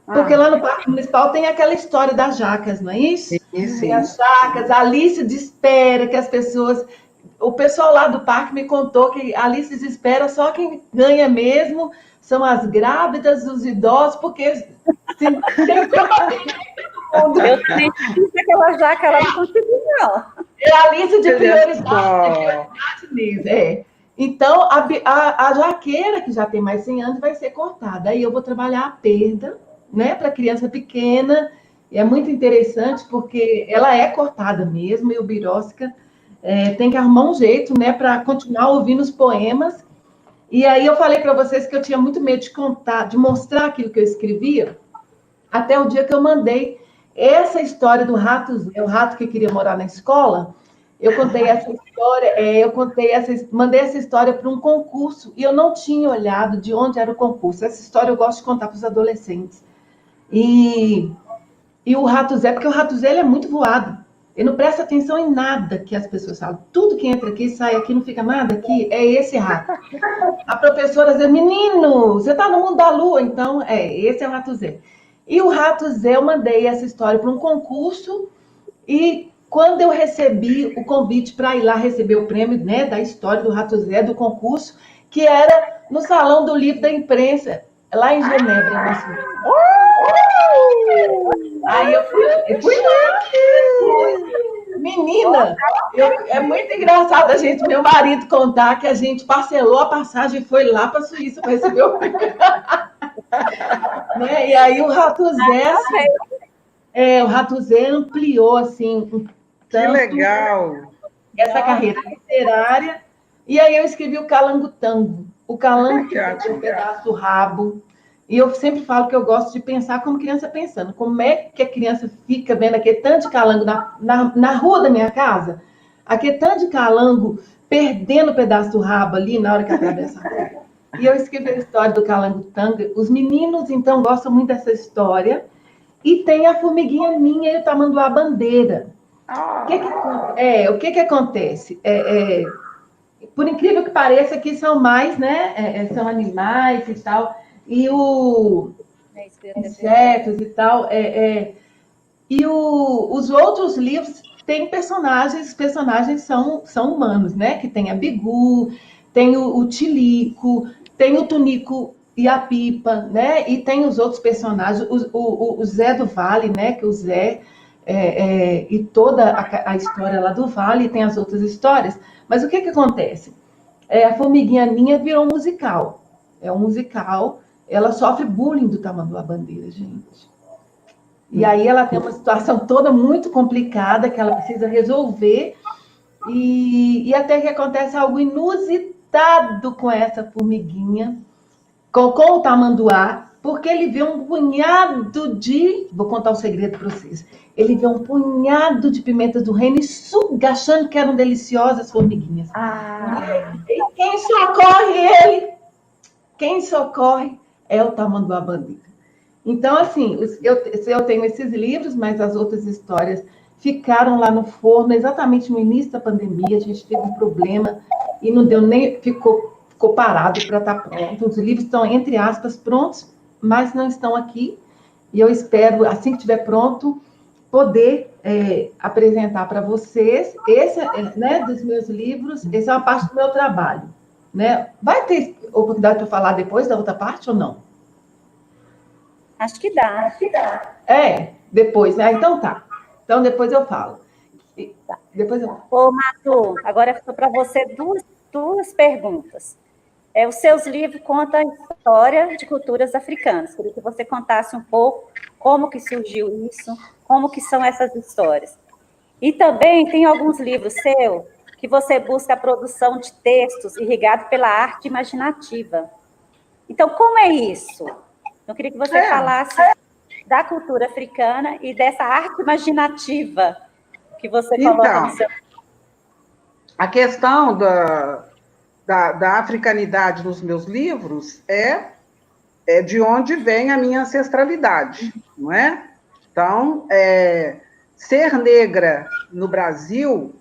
Porque lá no Parque Municipal tem aquela história das jacas, não é isso? Sim. Tem as jacas, a Alice desespera que as pessoas... O pessoal lá do parque me contou que a Alice desespera, só quem ganha mesmo são as grávidas, os idosos, porque... Eu também fiz aquela jaca, ela não conseguiu, não. É a lista de prioridade mesmo. Então, a jaqueira, que já tem mais 100 anos, vai ser cortada. Aí eu vou trabalhar a perda, né, para criança pequena. E é muito interessante, porque ela é cortada mesmo, e o Birósca tem que arrumar um jeito, né, para continuar ouvindo os poemas. E aí eu falei para vocês que eu tinha muito medo de contar, de mostrar aquilo que eu escrevia, até o dia que eu mandei essa história do rato Zé, o rato que queria morar na escola. Eu contei essa história, mandei essa história para um concurso, e eu não tinha olhado de onde era o concurso. Essa história eu gosto de contar para os adolescentes. E o rato Zé, porque o rato Zé ele é muito voado. Ele não presta atenção em nada que as pessoas falam. Tudo que entra aqui, sai aqui, não fica nada aqui, é esse rato. A professora dizia, menino, você está no mundo da lua, então, esse é o rato Zé. E o rato Zé, eu mandei essa história para um concurso, e quando eu recebi o convite para ir lá receber o prêmio, né, da história do rato Zé, do concurso, que era no Salão do Livro da Imprensa, lá em Genebra. Aí eu fui lá. Menina, é muito engraçado a gente, meu marido, contar que a gente parcelou a passagem e foi lá para a Suíça para receber o prêmio. Né? E aí o Rato Zé, o Rato Zé ampliou assim que legal essa carreira literária. E aí eu escrevi o Calango-Tango. O calango que tem um pedaço do rabo. E eu sempre falo que eu gosto de pensar como criança pensando. Como é que a criança fica vendo aquele tanto de calango na rua da minha casa? Aquele tanto de calango perdendo o pedaço do rabo ali na hora que atravessa a rua. E eu escrevi a história do Calango-Tango. Os meninos, então, gostam muito dessa história. E tem a formiguinha minha e o tamanduá-bandeira. O que acontece? Por incrível que pareça, aqui são mais, né? São animais e tal. E insetos e tal. Os outros livros têm personagens, os personagens são humanos, né? Que tem a Bigu, tem o Tilico, tem o Tunico e a Pipa, né? E tem os outros personagens, o Zé do Vale, né? Que o Zé e toda a história lá do Vale, tem as outras histórias. Mas o que acontece? A Formiguinha Ninha virou um musical. É um musical, ela sofre bullying do Tamanduá-Bandeira, gente. E aí ela tem uma situação toda muito complicada que ela precisa resolver, e até que acontece algo inusitado com essa formiguinha, com o tamanduá, porque ele vê um punhado de... Vou contar um segredo para vocês. Ele vê um punhado de pimentas do reino e suga, achando que eram deliciosas formiguinhas. E quem socorre ele? Quem socorre é o Tamanduá-Bandeira. Então, assim, eu tenho esses livros, mas as outras histórias ficaram lá no forno, exatamente no início da pandemia. A gente teve um problema e não deu nem... Ficou parado para estar pronto. Os livros estão, entre aspas, prontos, mas não estão aqui. E eu espero, assim que estiver pronto, poder apresentar para vocês. Esse, né, dos meus livros, essa é uma parte do meu trabalho. Né? Vai ter oportunidade para falar depois da outra parte ou não? Acho que dá. Depois, né? Então tá. Então depois eu falo. Depois eu... Ô, Matu, agora ficou para você duas perguntas. Os seus livros contam a história de culturas africanas. Queria que você contasse um pouco como que surgiu isso, como que são essas histórias. E também tem alguns livros seus que você busca a produção de textos irrigados pela arte imaginativa. Então, como é isso? Eu queria que você falasse da cultura africana e dessa arte imaginativa que você coloca no seu... A questão da africanidade nos meus livros é de onde vem a minha ancestralidade, não é? Então, ser negra no Brasil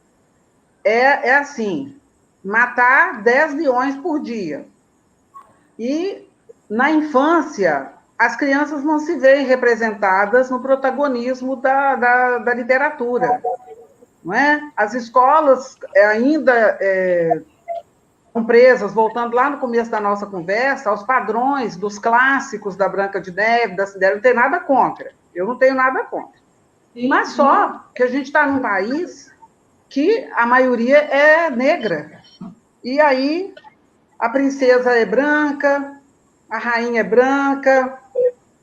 é assim, matar 10 leões por dia. E, na infância, as crianças não se veem representadas no protagonismo da literatura, não é? As escolas ainda são presas, voltando lá no começo da nossa conversa, aos padrões dos clássicos da Branca de Neve, da Cinderela. Não tenho nada contra, eu não tenho nada contra. Sim, mas só que a gente está num país que a maioria é negra. E aí a princesa é branca, a rainha é branca,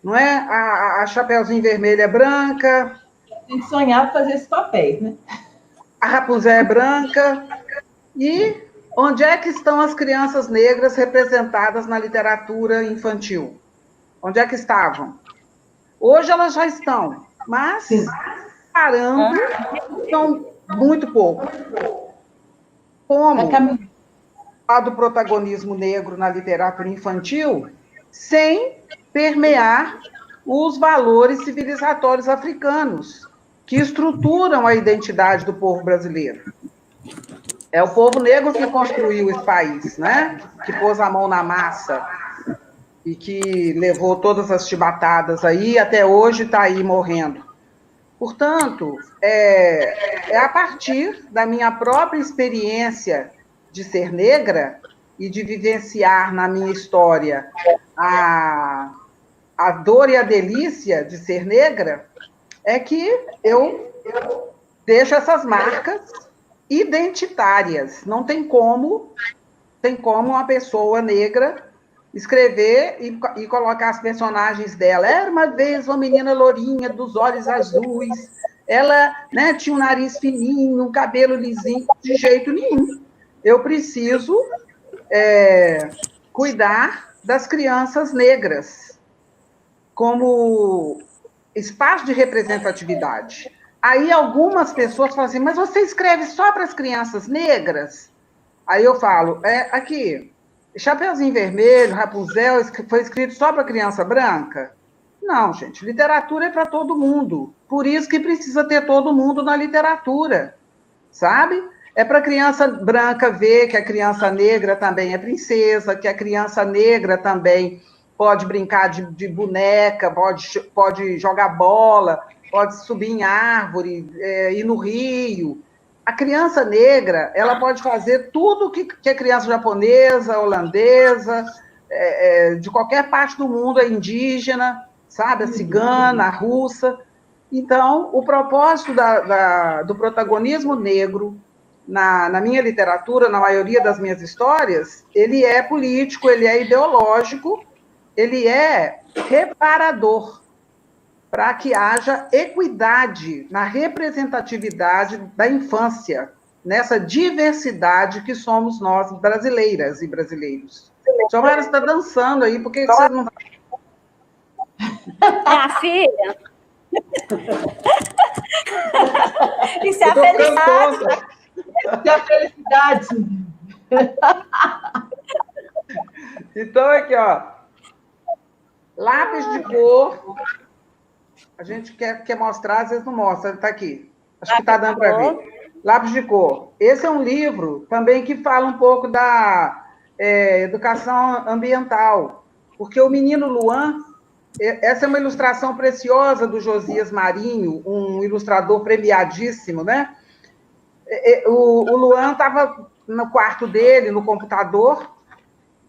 não é? A Chapeuzinho Vermelho é branca. A gente sonhava fazer esse papel, né? A Rapunzel é branca. E onde é que estão as crianças negras representadas na literatura infantil? Onde é que estavam? Hoje elas já estão, mas parando, são muito pouco. Como a do protagonismo negro na literatura infantil, sem permear os valores civilizatórios africanos, que estruturam a identidade do povo brasileiro. É o povo negro que construiu esse país, né? Que pôs a mão na massa e que levou todas as chibatadas aí, e até hoje está aí morrendo. Portanto, é a partir da minha própria experiência de ser negra e de vivenciar na minha história a dor e a delícia de ser negra, é que eu deixo essas marcas identitárias. Não tem como uma pessoa negra escrever e colocar as personagens dela. Era uma vez uma menina lourinha, dos olhos azuis, ela, né, tinha um nariz fininho, um cabelo lisinho, de jeito nenhum. Eu preciso cuidar das crianças negras como espaço de representatividade. Aí algumas pessoas falam assim, mas você escreve só para as crianças negras? Aí eu falo, aqui, Chapeuzinho Vermelho, Rapunzel, foi escrito só para criança branca? Não, gente, literatura é para todo mundo. Por isso que precisa ter todo mundo na literatura, sabe? É para a criança branca ver que a criança negra também é princesa, que a criança negra também pode brincar de boneca, pode jogar bola, pode subir em árvore, ir no rio. A criança negra, ela pode fazer tudo que a criança japonesa, holandesa, de qualquer parte do mundo, a indígena, sabe? A cigana, a russa. Então, o propósito do protagonismo negro na minha literatura, na maioria das minhas histórias, ele é político, ele é ideológico, ele é reparador, para que haja equidade na representatividade da infância, nessa diversidade que somos nós, brasileiras e brasileiros. Giovana, você está dançando aí, por que você não... Minha filha... Isso é a felicidade. Isso é a felicidade. Então, aqui, ó. Lápis de cor. A gente quer mostrar, às vezes não mostra. Está aqui. Acho que está dando para ver. Lápis de cor. Esse é um livro também que fala um pouco da educação ambiental. Porque o menino Luan... Essa é uma ilustração preciosa do Josias Marinho, um ilustrador premiadíssimo, né? O Luan estava no quarto dele, no computador,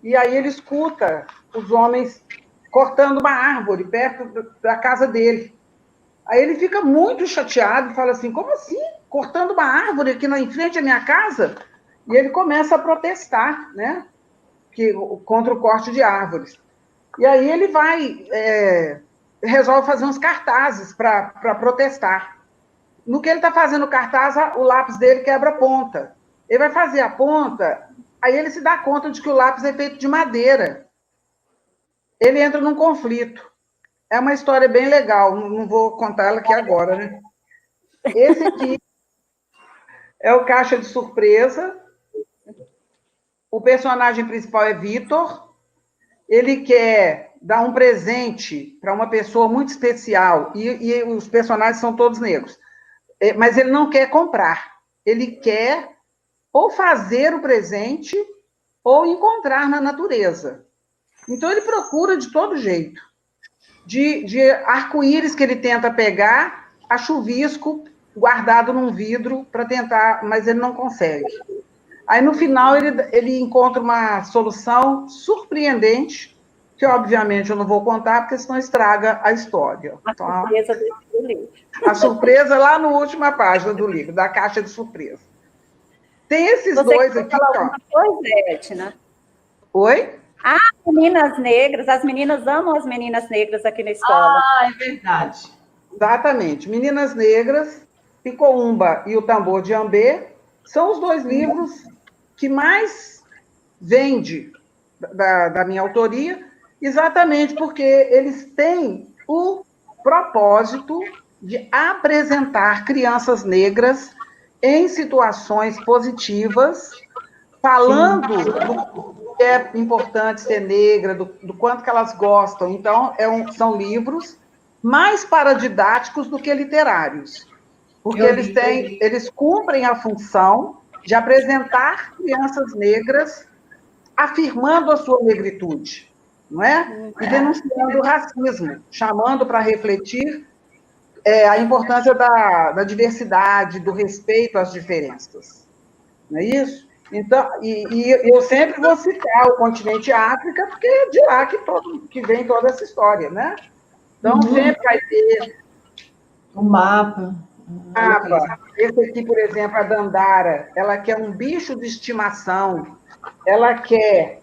e aí ele escuta os homens cortando uma árvore perto da casa dele. Aí ele fica muito chateado e fala assim, como assim? Cortando uma árvore aqui em frente à minha casa? E ele começa a protestar, né? Contra o corte de árvores. E aí ele resolve fazer uns cartazes para protestar. No que ele está fazendo o cartaz, o lápis dele quebra a ponta. Ele vai fazer a ponta, aí ele se dá conta de que o lápis é feito de madeira. Ele entra num conflito. É uma história bem legal, não vou contar ela aqui agora, né? Esse aqui é o Caixa de Surpresa. O personagem principal é Vitor. Ele quer dar um presente para uma pessoa muito especial, e os personagens são todos negros, mas ele não quer comprar, ele quer ou fazer o presente ou encontrar na natureza. Então, ele procura de todo jeito, de arco-íris que ele tenta pegar, a chuvisco guardado num vidro para tentar, mas ele não consegue. Aí, no final, ele encontra uma solução surpreendente, que, obviamente, eu não vou contar, porque senão estraga a história. A surpresa do livro. A surpresa lá na última página do livro, da caixa de surpresa. Tem esses dois aqui, ó. Pois é, Edna. Oi? Meninas negras, as meninas amam as meninas negras aqui na escola. É verdade. Exatamente. Meninas Negras, Picoumba e o Tambor de Ambê são os dois livros que mais vende da minha autoria, exatamente porque eles têm o propósito de apresentar crianças negras em situações positivas, falando do que é importante ser negra, do quanto que elas gostam. Então, são livros mais paradidáticos do que literários, porque eles cumprem a função de apresentar crianças negras afirmando a sua negritude, não é? E denunciando o racismo, chamando para refletir a importância da diversidade, do respeito às diferenças. Não é isso? Então, e eu sempre vou citar o continente África, porque é de lá que vem toda essa história, né? Então, sempre vai ter o mapa. Esse aqui, por exemplo, a Dandara, ela quer um bicho de estimação, ela quer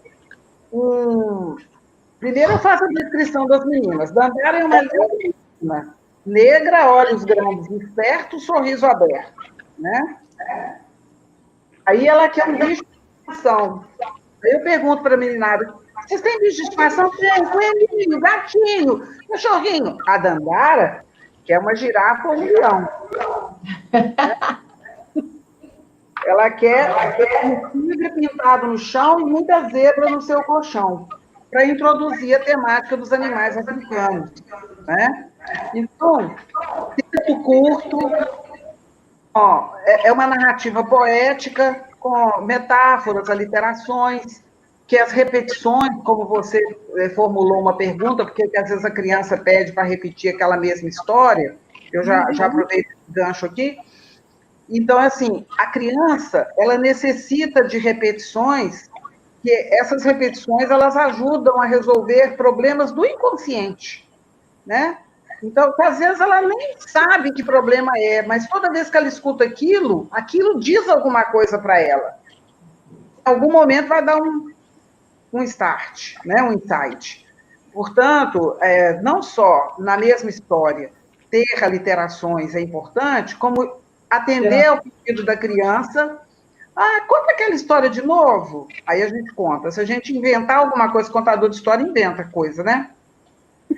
Primeiro eu faço a descrição das meninas. Dandara é uma menina negra, olhos grandes, esperto, sorriso aberto, né? Aí ela quer um bicho de estimação. Aí eu pergunto para a meninada, vocês têm bicho de estimação? Tem, coelhinho, gatinho, cachorrinho. A Dandara quer uma girafa ou um leão. Ela quer um tigre pintado no chão e muita zebra no seu colchão, para introduzir a temática dos animais africanos, né? Então, texto curto, é uma narrativa poética, com metáforas, aliterações, que as repetições, como você formulou uma pergunta, porque às vezes a criança pede para repetir aquela mesma história, eu já aproveito esse gancho aqui. Então, assim, a criança, ela necessita de repetições, que essas repetições, elas ajudam a resolver problemas do inconsciente, né? Então, às vezes ela nem sabe que problema é, mas toda vez que ela escuta aquilo diz alguma coisa para ela. Em algum momento vai dar um start, né? Um insight. Portanto, não só na mesma história ter aliterações é importante, como atender ao pedido da criança. Conta aquela história de novo. Aí a gente conta. Se a gente inventar alguma coisa, contador de história inventa coisa, né?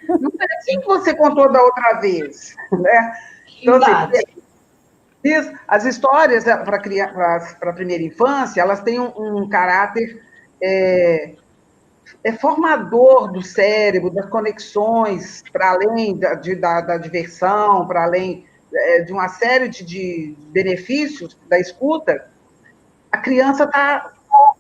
Não é assim que você contou da outra vez, né? Então, assim, as histórias para a primeira infância, elas têm um caráter formador do cérebro, das conexões, para além da diversão, para além de uma série de benefícios da escuta. A criança está com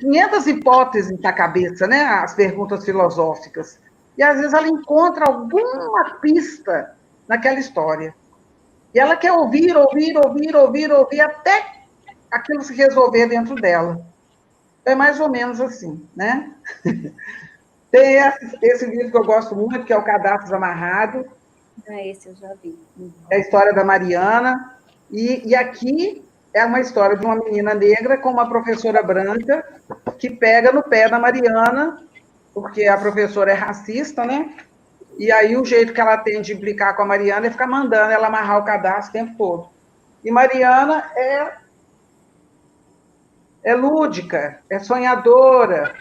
500 hipóteses na cabeça, né? As perguntas filosóficas. E, às vezes, ela encontra alguma pista naquela história. E ela quer ouvir, até aquilo se resolver dentro dela. É mais ou menos assim, né? Tem esse livro que eu gosto muito, que é o Cadastro Amarrado. Esse eu já vi. É a história da Mariana. E aqui é uma história de uma menina negra com uma professora branca que pega no pé da Mariana, porque a professora é racista, né? E aí o jeito que ela tem de implicar com a Mariana é ficar mandando ela amarrar o cadastro o tempo todo. E Mariana é lúdica, é sonhadora.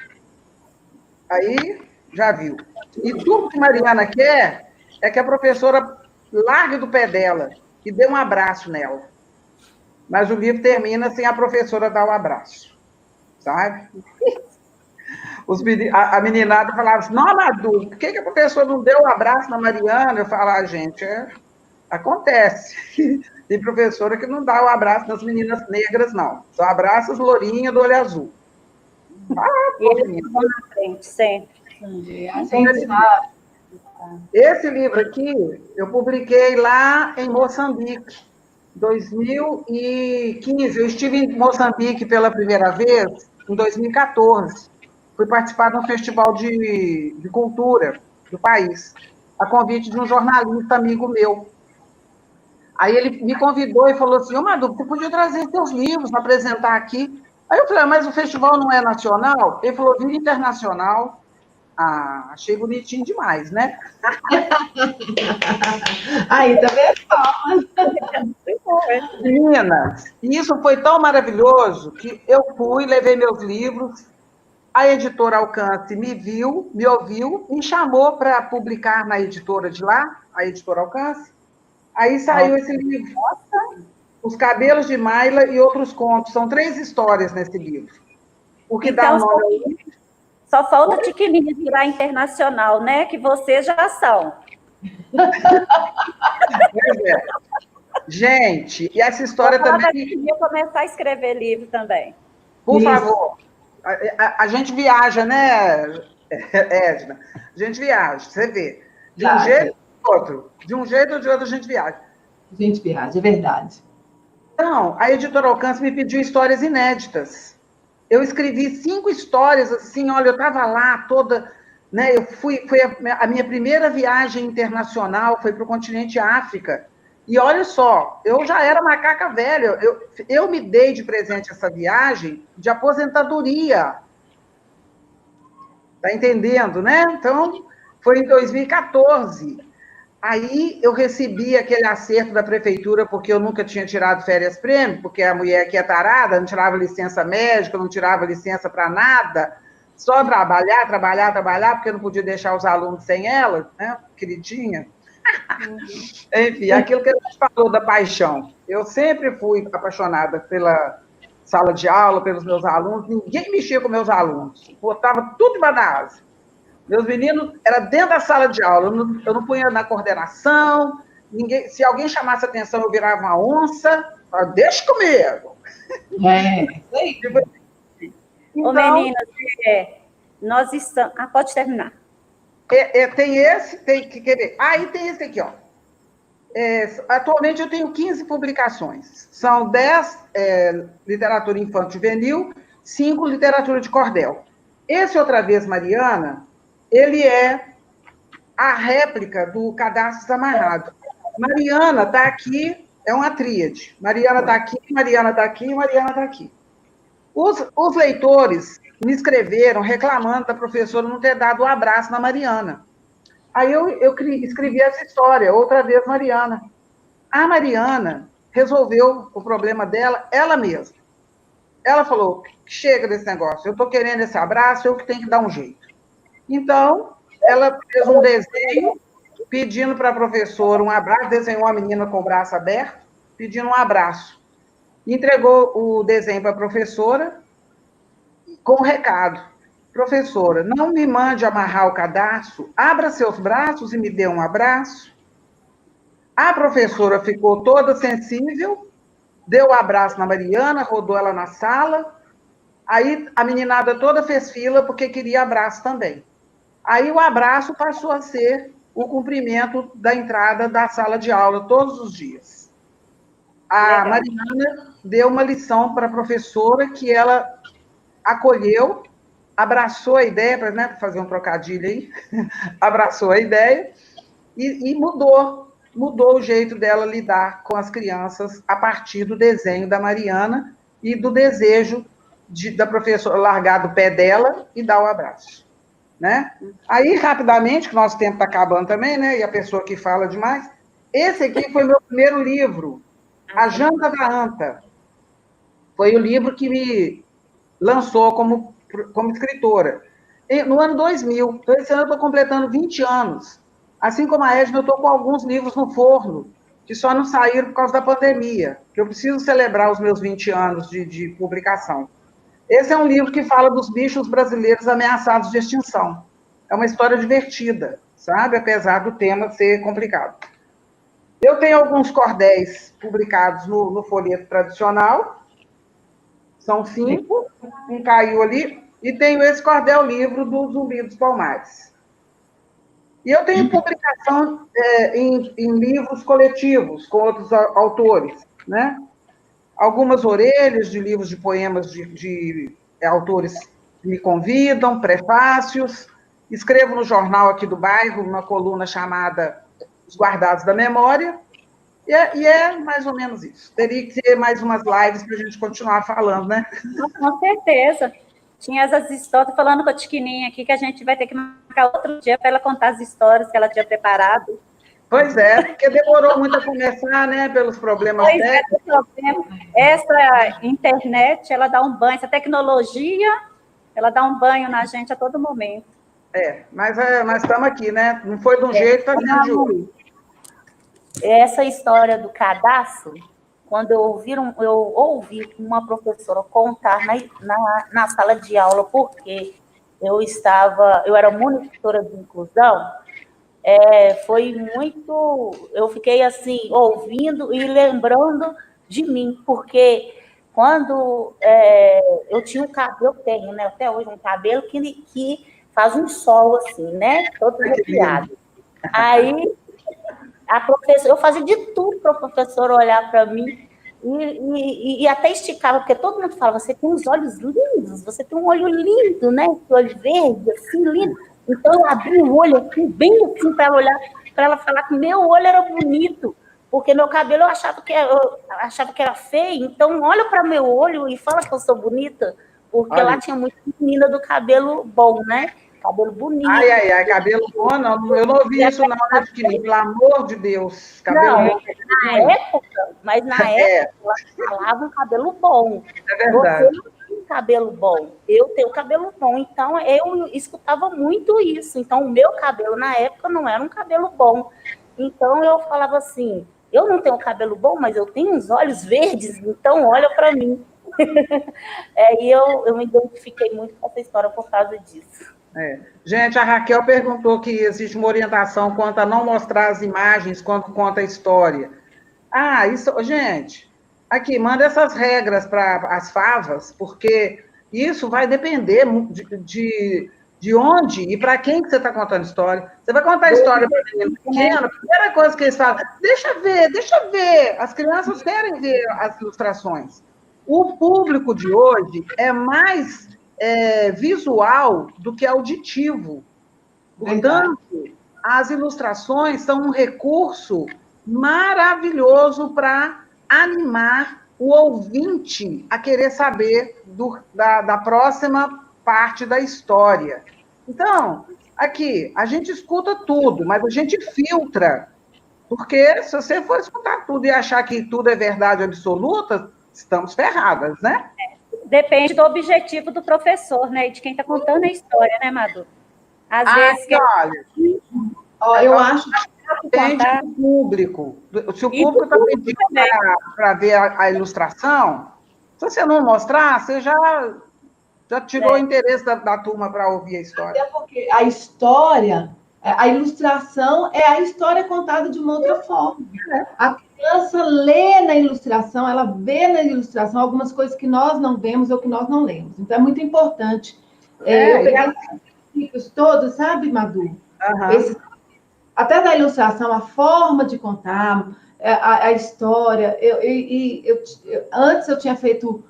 Aí, já viu. E tudo que Mariana quer é que a professora largue do pé dela e dê um abraço nela. Mas o livro termina sem a professora dar o abraço, sabe? A meninada falava assim, não, Madu, por que a professora não deu um abraço na Mariana? Eu falava, gente, acontece. Tem professora que não dá o abraço nas meninas negras, não. Só abraça as lourinhas do olho azul. E eles vão na frente, sempre. A gente sabe. Esse livro aqui, eu publiquei lá em Moçambique, 2015. Eu estive em Moçambique pela primeira vez em 2014. Fui participar de um festival de cultura do país, a convite de um jornalista amigo meu. Aí ele me convidou e falou assim, ô Madu, você podia trazer seus livros para apresentar aqui. Aí eu falei, mas o festival não é nacional? Ele falou, vira internacional. Ah, achei bonitinho demais, né? Aí, tá vendo? Meninas, isso foi tão maravilhoso que eu fui, levei meus livros, a editora Alcance me viu, me ouviu, me chamou para publicar na editora de lá, a editora Alcance. Aí saiu esse livro, Os Cabelos de Mayla e Outros Contos. São 3 histórias nesse livro. O que dá o nome... Só falta Tiquilinha virar internacional, né? Que vocês já são. Pois é. Gente, e essa história também... Eu começar a escrever livro também. Por favor. A gente viaja, né, Edna? A gente viaja, você vê. De um jeito ou de outro. De um jeito ou de outro a gente viaja. A gente viaja, é verdade. Então, a editora Alcance me pediu histórias inéditas. Eu escrevi 5 histórias, assim, olha, eu estava lá toda... Né, foi a minha primeira viagem internacional, foi para o continente África. E olha só, eu já era macaca velha, eu me dei de presente essa viagem de aposentadoria. Está entendendo, né? Então, foi em 2014. Aí eu recebi aquele acerto da prefeitura, porque eu nunca tinha tirado férias-prêmio, porque a mulher aqui é tarada, não tirava licença médica, não tirava licença para nada, só trabalhar, porque eu não podia deixar os alunos sem ela, né? Queridinha. Enfim, aquilo que a gente falou da paixão. Eu sempre fui apaixonada pela sala de aula, pelos meus alunos, ninguém mexia com meus alunos, botava tudo debaixo da asa. Meus meninos, era dentro da sala de aula, eu não punha na coordenação, se alguém chamasse atenção, eu virava uma onça, falava, deixa comigo. Então, ô, meninas, nós estamos... Ah, pode terminar. Tem esse, quer ver? Aí tem esse aqui, ó. Atualmente eu tenho 15 publicações. São 10 literatura infanto-juvenil, 5 literatura de cordel. Esse Outra Vez, Mariana, ele é a réplica do Cadastros Amarrado. Mariana está aqui, é uma tríade. Mariana está aqui, Mariana está aqui, Mariana está aqui. Os leitores me escreveram reclamando da professora não ter dado um abraço na Mariana. Aí eu escrevi essa história, Outra Vez, Mariana. A Mariana resolveu o problema dela, ela mesma. Ela falou, chega desse negócio, eu estou querendo esse abraço, eu que tenho que dar um jeito. Então, ela fez um desenho, pedindo para a professora um abraço, desenhou uma menina com o braço aberto, pedindo um abraço. Entregou o desenho para a professora, com um recado. Professora, não me mande amarrar o cadastro, abra seus braços e me dê um abraço. A professora ficou toda sensível, deu um abraço na Mariana, rodou ela na sala, aí a meninada toda fez fila porque queria abraço também. Aí o abraço passou a ser o cumprimento da entrada da sala de aula todos os dias. A Mariana deu uma lição para a professora que ela acolheu, abraçou a ideia, para fazer um trocadilho aí, abraçou a ideia e mudou o jeito dela lidar com as crianças a partir do desenho da Mariana e do desejo da professora largar do pé dela e dar o abraço. Né? Aí, rapidamente, que nosso tempo está acabando também, né? E a pessoa que fala demais, esse aqui foi meu primeiro livro, A Janta da Anta. Foi o livro que me lançou como escritora. No ano 2000, então esse ano eu estou completando 20 anos. Assim como a Edna, eu estou com alguns livros no forno, que só não saíram por causa da pandemia, que eu preciso celebrar os meus 20 anos de publicação. Esse é um livro que fala dos bichos brasileiros ameaçados de extinção. É uma história divertida, sabe? Apesar do tema ser complicado. Eu tenho alguns cordéis publicados no folheto tradicional, são 5, um caiu ali, e tenho esse cordel livro do Zumbi dos Palmares. E eu tenho publicação em livros coletivos, com outros autores, né? Algumas orelhas de livros de poemas de autores que me convidam, prefácios. Escrevo no jornal aqui do bairro, uma coluna chamada Os Guardados da Memória, e é mais ou menos isso. Teria que ter mais umas lives para a gente continuar falando, né? Com certeza. Tinha essas histórias, falando com a Tiquininha aqui, que a gente vai ter que marcar outro dia para ela contar as histórias que ela tinha preparado. Pois é, porque demorou muito a começar, né, pelos problemas técnicos. Essa internet, ela dá um banho, essa tecnologia, ela dá um banho na gente a todo momento. Mas estamos aqui, né? Não foi de um jeito, está sendo de outro. Essa história do cadastro, quando eu ouvi uma professora contar na sala de aula, porque eu era monitora de inclusão, foi muito... Eu fiquei assim, ouvindo e lembrando de mim, porque quando eu tinha um cabelo, eu tenho, né, até hoje, um cabelo que faz um sol assim, né, todo arrepiado. Aí, a professora, eu fazia de tudo para o professor olhar para mim e até esticava, porque todo mundo fala, você tem uns olhos lindos, você tem um olho lindo, né, esse olho verde, assim, lindo. Então, eu abri o olho assim, bem assim, para ela olhar, para ela falar que meu olho era bonito, porque meu cabelo eu achava que era feio, então olha para meu olho e fala que eu sou bonita, porque lá tinha muita menina do cabelo bom, né? Cabelo bonito. Ai, cabelo bom, não. Eu não ouvi isso não, né, Tiquininha? Pelo amor de Deus. Cabelo bom. Mas na época, ela falava um cabelo bom. É verdade. Você não tem cabelo bom. Eu tenho cabelo bom. Então, eu escutava muito isso. Então, o meu cabelo, na época, não era um cabelo bom. Então, eu falava assim, eu não tenho cabelo bom, mas eu tenho uns olhos verdes, então olha para mim. E eu me identifiquei muito com essa história por causa disso. Gente, a Raquel perguntou que existe uma orientação quanto a não mostrar as imagens quando conta a história. Isso, gente, aqui, manda essas regras para as favas, porque isso vai depender de onde e para quem que você está contando história. Você vai contar história para menino pequeno, a primeira coisa que eles falam, deixa ver, as crianças querem ver as ilustrações. O público de hoje é mais visual do que auditivo. Portanto, as ilustrações são um recurso maravilhoso para animar o ouvinte a querer saber da próxima parte da história. Então, aqui, a gente escuta tudo, mas a gente filtra, porque se você for escutar tudo e achar que tudo é verdade absoluta, estamos ferradas, né? Depende do objetivo do professor, né? E de quem está contando a história, né, Madu? Às vezes... Olha, eu acho que depende do público. Se o público está pedindo para ver a ilustração, se você não mostrar, você já tirou o interesse da turma para ouvir a história. Até porque a história, a ilustração é a história contada de uma outra forma. A criança lê na ilustração, ela vê na ilustração algumas coisas que nós não vemos ou que nós não lemos. Então, é muito importante. Eu peguei esses livros todos, sabe, Madu? Até da ilustração, a forma de contar, a história. Antes eu tinha feito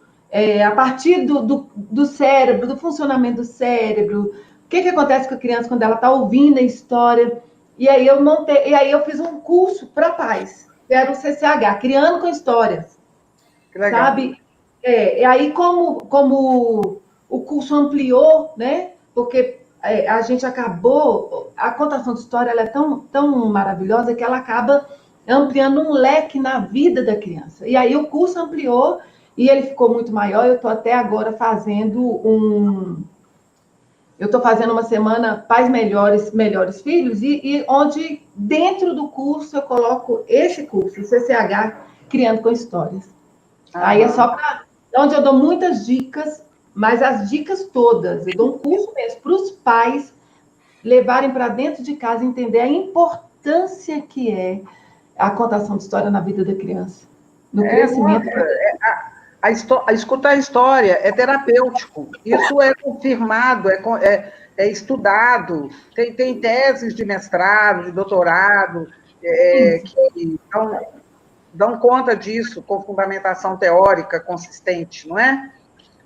a partir do cérebro, do funcionamento do cérebro, o que acontece com a criança quando ela está ouvindo a história. E aí eu fiz um curso para pais, que era o CCH, Criando com Histórias. Que legal. Sabe? E aí, como o curso ampliou, né? Porque a gente acabou... A contação de história ela é tão maravilhosa que ela acaba ampliando um leque na vida da criança. E aí o curso ampliou e ele ficou muito maior. Eu estou até agora fazendo uma semana Pais Melhores, Melhores Filhos, e onde dentro do curso eu coloco esse curso, o CCH, Criando com Histórias. Aí é só para... onde eu dou muitas dicas, mas as dicas todas, eu dou um curso mesmo para os pais levarem para dentro de casa, entender a importância que é a contação de história na vida da criança, no crescimento. Escutar a história é terapêutico. Isso é confirmado, é estudado. Tem teses de mestrado, de doutorado, que dão conta disso com fundamentação teórica consistente, não é?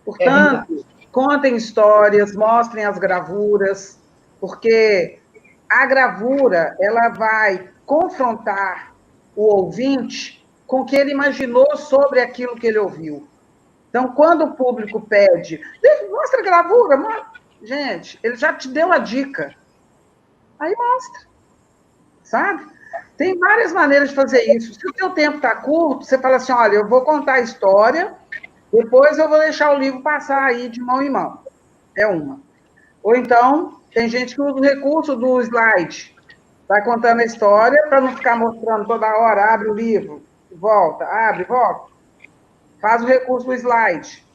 Portanto, contem histórias, mostrem as gravuras, porque a gravura ela vai confrontar o ouvinte com o que ele imaginou sobre aquilo que ele ouviu. Então, quando o público pede, mostra a gravura, gente, ele já te deu a dica. Aí mostra, sabe? Tem várias maneiras de fazer isso. Se o teu tempo está curto, você fala assim, olha, eu vou contar a história, depois eu vou deixar o livro passar aí de mão em mão. É uma. Ou então, tem gente que usa o recurso do slide. Vai contando a história para não ficar mostrando toda hora, abre o livro, volta, abre, volta. Faz o recurso do slide,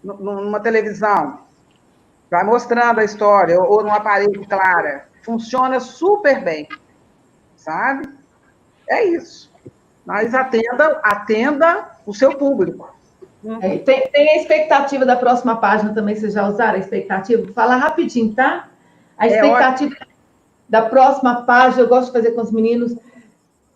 numa televisão. Vai mostrando a história, ou num aparelho clara. Funciona super bem, sabe? É isso. Mas atenda o seu público. Tem a expectativa da próxima página também, vocês já usaram a expectativa? Vou falar rapidinho, tá? A expectativa da próxima página, eu gosto de fazer com os meninos.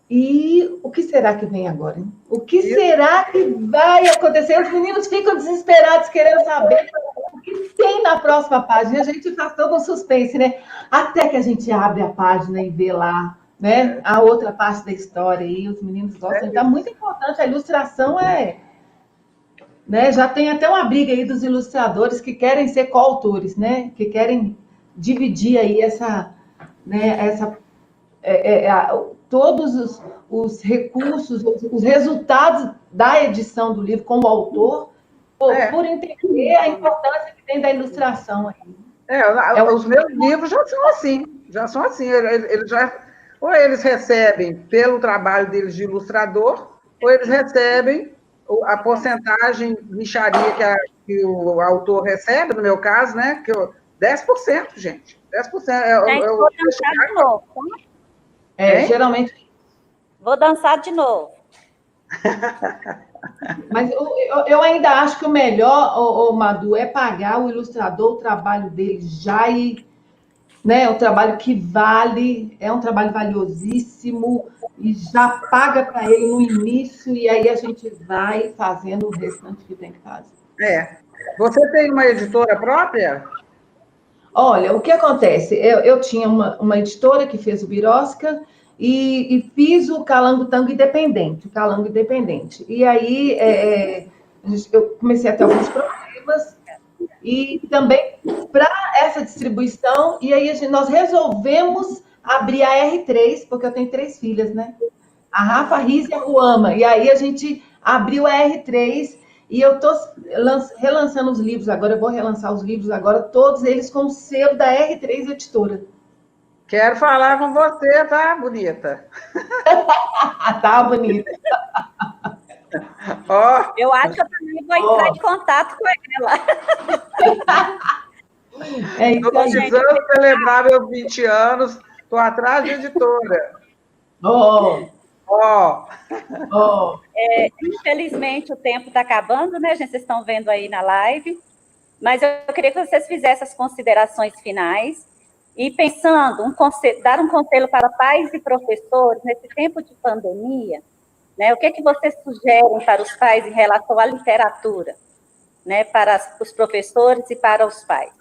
E o que será que vem agora, hein? O que será que vai acontecer? Os meninos ficam desesperados, querendo saber o que tem na próxima página. A gente faz todo um suspense, né? Até que a gente abre a página e vê lá, né? A outra parte da história. E os meninos gostam. Então, é muito importante. A ilustração né? Já tem até uma briga aí dos ilustradores que querem ser coautores, né? Que querem dividir aí todos os recursos, os resultados da edição do livro com o autor, por entender a importância que tem da ilustração aí. Os meus livros já são assim. Ou eles recebem pelo trabalho deles de ilustrador, ou eles recebem a porcentagem mixaria que o autor recebe, no meu caso, né? 10%, gente. 10%. Vou dançar de novo. Geralmente. Vou dançar de novo. Mas eu ainda acho que o melhor, Madu, é pagar o ilustrador o trabalho dele já né, o trabalho que vale, é um trabalho valiosíssimo e já paga para ele no início e aí a gente vai fazendo o restante que tem que fazer. Você tem uma editora própria? Olha, o que acontece? Eu tinha uma editora que fez o Birosca e fiz o Calango Tango Independente, o Calango Independente. E aí eu comecei a ter alguns problemas e também para essa distribuição, e aí nós resolvemos abrir a R3, porque eu tenho 3 filhas, né? A Rafa, a Riz e a Ruama. E aí a gente abriu a R3 e eu estou relançando os livros agora, eu vou relançar os livros agora, todos eles com o selo da R3 Editora. Quero falar com você, tá, bonita? Tá, bonita. Eu acho que eu também vou entrar em contato com ela. Estou precisando celebrar meus 20 anos, estou atrás de editora. Infelizmente, o tempo está acabando, né, gente? Vocês estão vendo aí na live. Mas eu queria que vocês fizessem as considerações finais e pensando, dar um conselho para pais e professores nesse tempo de pandemia, né? O que vocês sugerem para os pais em relação à literatura, né? Para os professores e para os pais?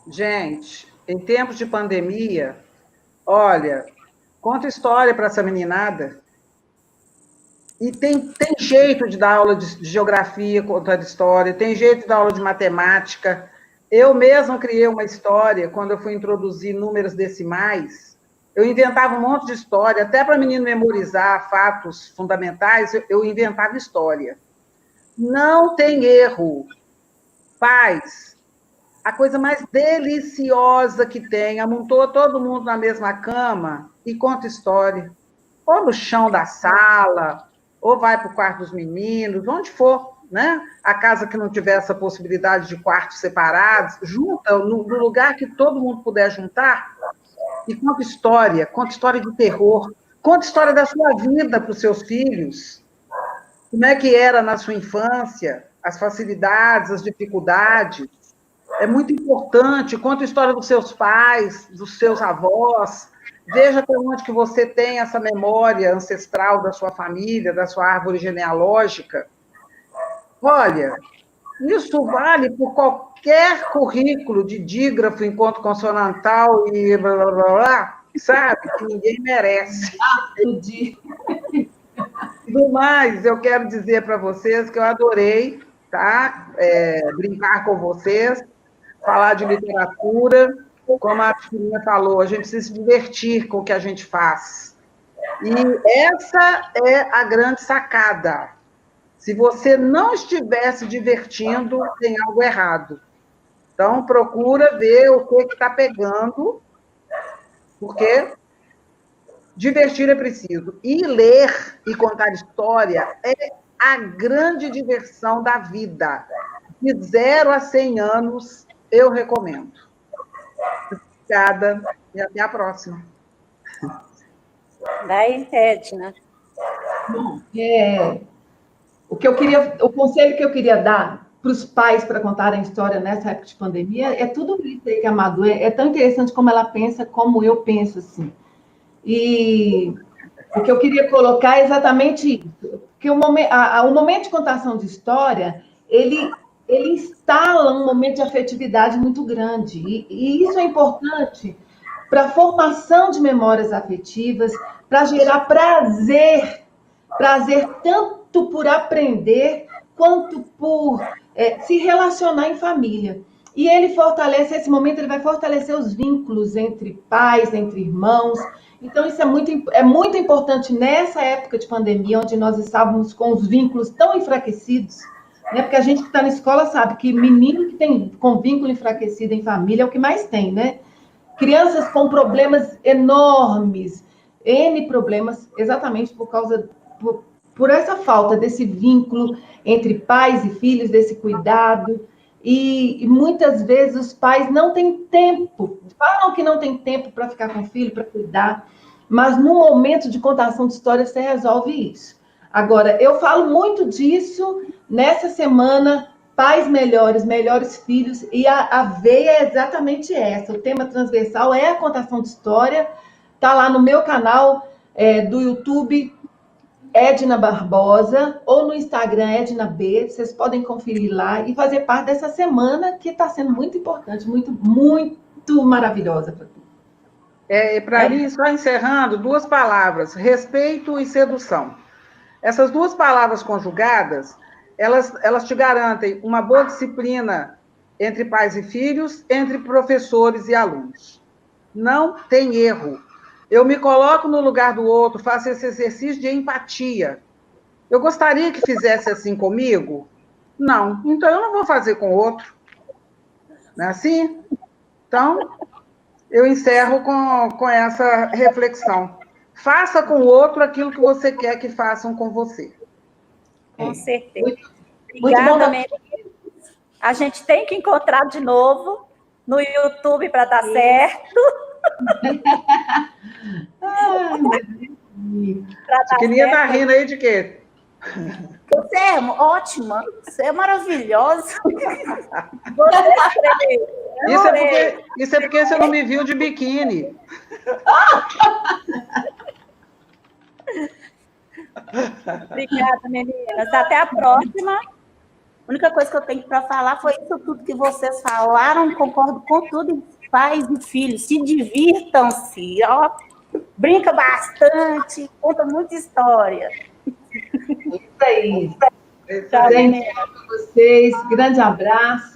Gente, em tempos de pandemia, olha, conta história para essa meninada. E tem jeito de dar aula de geografia, contar história, tem jeito de dar aula de matemática. Eu mesma criei uma história, quando eu fui introduzir números decimais, eu inventava um monte de história, até para menino memorizar fatos fundamentais, eu inventava história. Não tem erro. Pais, a coisa mais deliciosa que tem, amontoa todo mundo na mesma cama e conta história. Ou no chão da sala, ou vai para o quarto dos meninos, onde for, né? A casa que não tiver essa possibilidade de quartos separados, junta no lugar que todo mundo puder juntar e conta história de terror, conta história da sua vida para os seus filhos, como é que era na sua infância, as facilidades, as dificuldades. É muito importante, conta a história dos seus pais, dos seus avós, veja até onde que você tem essa memória ancestral da sua família, da sua árvore genealógica. Olha, isso vale por qualquer currículo de dígrafo, encontro consonantal e blá, blá, blá, blá, sabe? Que ninguém merece. Do mais, eu quero dizer para vocês que eu adorei, tá? Brincar com vocês, falar de literatura, como a Filhinha falou, a gente precisa se divertir com o que a gente faz. E essa é a grande sacada. Se você não estiver se divertindo, tem algo errado. Então, procura ver o que está pegando, porque divertir é preciso. E ler e contar história é a grande diversão da vida. De 0 a 100 anos, eu recomendo. Obrigada e até a próxima. Daí, Edna. Bom, o conselho que eu queria dar para os pais para contarem história nessa época de pandemia é tudo isso aí que a Madu é tão interessante como ela pensa, como eu penso, assim. E o que eu queria colocar é exatamente isso, que o momento de contação de história, ele instala um momento de afetividade muito grande, e isso é importante para a formação de memórias afetivas, para gerar prazer tanto por aprender, quanto por se relacionar em família. E esse momento ele vai fortalecer os vínculos entre pais, entre irmãos. Então, isso é muito importante nessa época de pandemia, onde nós estávamos com os vínculos tão enfraquecidos, né? Porque a gente que está na escola sabe que menino que tem com vínculo enfraquecido em família é o que mais tem, né? Crianças com problemas enormes, N problemas, exatamente por essa falta desse vínculo entre pais e filhos, desse cuidado. E muitas vezes os pais não têm tempo, falam que não tem tempo para ficar com o filho, para cuidar, mas no momento de contação de história você resolve isso. Agora, eu falo muito disso nessa semana, pais melhores, melhores filhos, e a veia é exatamente essa. O tema transversal é a contação de história, está lá no meu canal do YouTube, Edna Barbosa, ou no Instagram, Edna B. Vocês podem conferir lá e fazer parte dessa semana que está sendo muito importante, muito, muito maravilhosa para mim. Para mim, só encerrando, 2 palavras, respeito e sedução. Essas 2 palavras conjugadas, elas te garantem uma boa disciplina entre pais e filhos, entre professores e alunos. Não tem erro. Eu me coloco no lugar do outro, faço esse exercício de empatia. Eu gostaria que fizesse assim comigo? Não. Então, eu não vou fazer com o outro. Não é assim? Então, eu encerro com essa reflexão. Faça com o outro aquilo que você quer que façam com você. Com certeza. Obrigada, Mary. A gente tem que encontrar de novo no YouTube para dar certo. Você queria estar rindo aí de quê? Você é ótima, você é maravilhosa. Isso é porque você não me viu de biquíni. Obrigada, meninas. Até a próxima. A única coisa que eu tenho para falar foi isso tudo que vocês falaram, concordo com tudo. Pais e filhos, se divirtam-se, ó, brinca bastante, conta muita história. Isso aí. Tchau, gente, para vocês. Grande abraço.